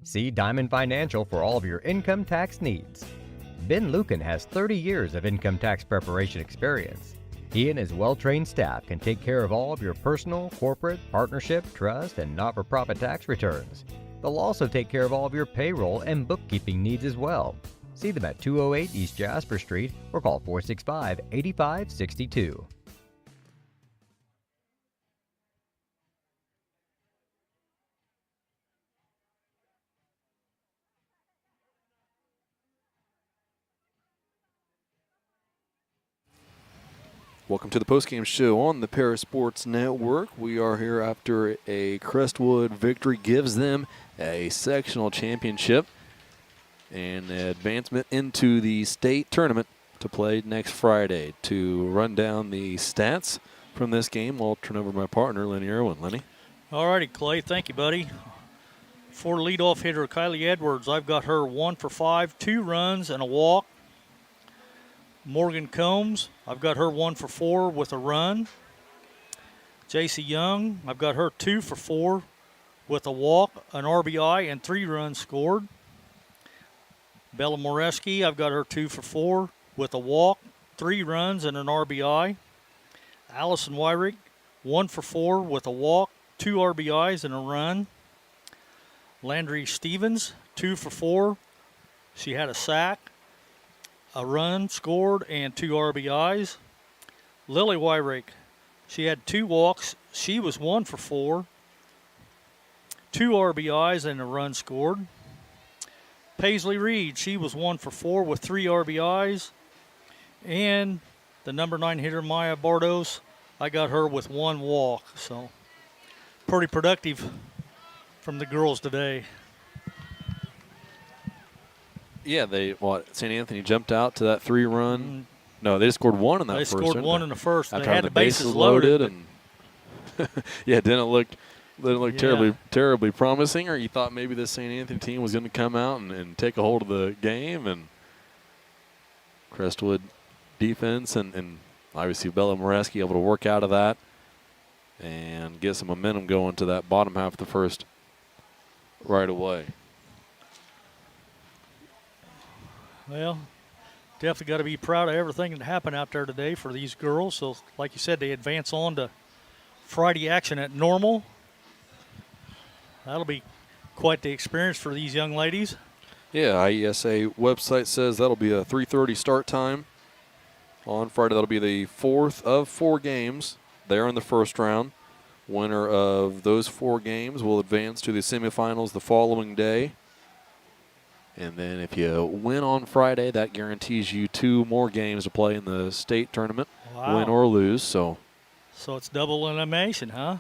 See Diamond Financial for all of your income tax needs. Ben Lucan has 30 years of income tax preparation experience. He and his well-trained staff can take care of all of your personal, corporate, partnership, trust, and not-for-profit tax returns. They'll also take care of all of your payroll and bookkeeping needs as well. See them at 208 East Jasper Street or call 465-8562.
Welcome to the postgame show on the Paris Sports Network. We are here after a Crestwood victory gives them a sectional championship and advancement into the state tournament to play next Friday. To run down the stats from this game, I'll turn over to my partner, Lenny Irwin. Lenny?
All righty, Clay. Thank you, buddy. For leadoff hitter Kylie Edwards, I've got her 1 for 5, 2 runs and a walk. Morgan Combs, I've got her 1 for 4 with a run. JC Young, I've got her 2 for 4 with a walk, an RBI, and 3 runs scored. Bella Moreski, I've got her 2 for 4 with a walk, 3 runs, and an RBI. Allison Wyrick, 1 for 4 with a walk, 2 RBIs, and a run. Landry Stevens, 2 for 4. She had a sack, a run scored, and 2 RBIs. Lily Wyrick, she had 2 walks. She was 1 for 4. 2 RBIs and a run scored. Paisley Reed, she was 1 for 4 with 3 RBIs. And the number 9 hitter, Maya Bardos, I got her with 1 walk. So pretty productive from the girls today.
Yeah, St. Anthony jumped out to that 3-run. No, they scored 1 in that first.
They scored 1 in the first.
After
they had
the
the bases loaded.
And yeah, didn't look terribly promising, or you thought maybe the St. Anthony team was going to come out and take a hold of the game, and Crestwood defense and obviously Bella Moreski able to work out of that and get some momentum going to that bottom half of the first right away.
Well, definitely got to be proud of everything that happened out there today for these girls. So, like you said, they advance on to Friday action at Normal. That'll be quite the experience for these young ladies.
Yeah, IESA website says that'll be a 3:30 start time on Friday. That'll be the 4th of 4 games there in the first round. Winner of those 4 games will advance to the semifinals the following day. And then if you win on Friday, that guarantees you 2 more games to play in the state tournament, win or lose. So
it's double elimination, huh?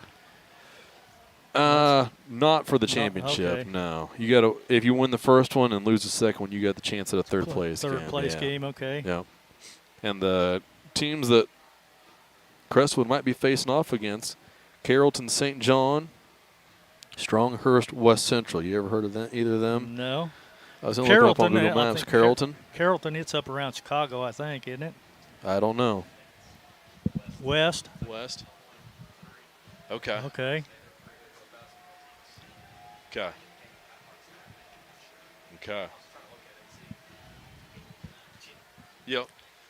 Not for the championship,
okay.
No. You got to, if you win the first one and lose the second one, you got the chance at a third place
game, okay.
Yeah. And the teams that Crestwood might be facing off against, Carrollton St. John, Stronghurst West Central. You ever heard of that, either of them?
No.
I was looking up on Google Maps. Carrollton?
Carrollton, it's up around Chicago, I think, isn't it?
I don't know.
West.
Okay.
Okay.
Yep.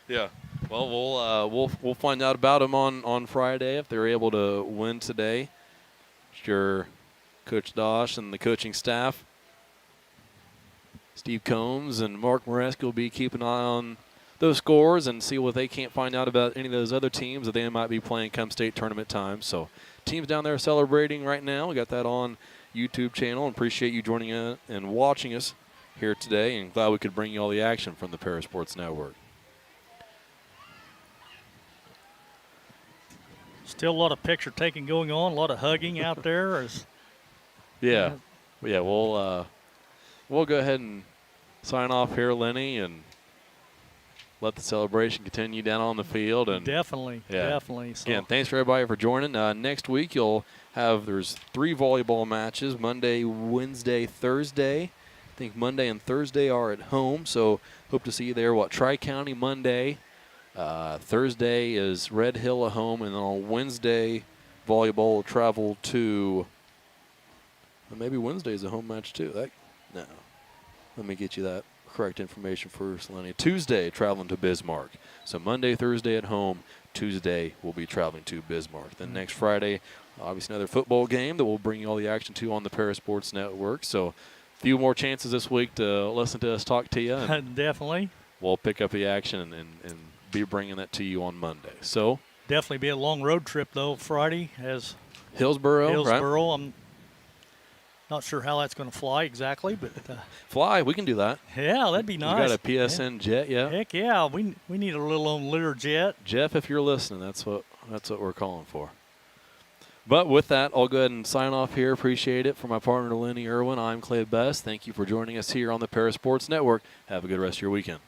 Yeah. Well, we'll find out about them on Friday if they're able to win today. Sure, Coach Dosh and the coaching staff, Steve Combs and Mark Moreski, will be keeping an eye on those scores and see what they can't find out about any of those other teams that they might be playing come state tournament time. So teams down there celebrating right now. We got that on YouTube channel, and appreciate you joining us and watching us here today, and glad we could bring you all the action from the Paris Sports Network.
Still a lot of picture taking going on, a lot of hugging out there.
Yeah. We'll go ahead and sign off here, Lenny, and let the celebration continue down on the field. And
definitely. So.
Again, thanks for everybody for joining. Next week there's 3 volleyball matches, Monday, Wednesday, Thursday. I think Monday and Thursday are at home, so hope to see you there. Tri-County Monday. Thursday is Red Hill at home, and then on Wednesday, volleyball will travel to, maybe Wednesday is a home match too. No. Let me get you that correct information first, Lenny. Tuesday, traveling to Bismarck. So Monday, Thursday at home. Tuesday, we'll be traveling to Bismarck. Then next Friday, obviously another football game that we'll bring you all the action to on the Paris Sports Network. So a few more chances this week to listen to us talk to you.
Definitely.
We'll pick up the action and be bringing that to you on Monday. So
definitely be a long road trip, though, Friday as
Hillsboro, right?
I'm not sure how that's going to fly exactly, but
fly, we can do that.
Yeah, that'd be nice.
You got a PSN jet, yeah?
Heck yeah, we need a little on litter jet.
Jeff, if you're listening, that's what we're calling for. But with that, I'll go ahead and sign off here. Appreciate it. For my partner Lenny Irwin, I'm Clay Best. Thank you for joining us here on the Paris Sports Network. Have a good rest of your weekend.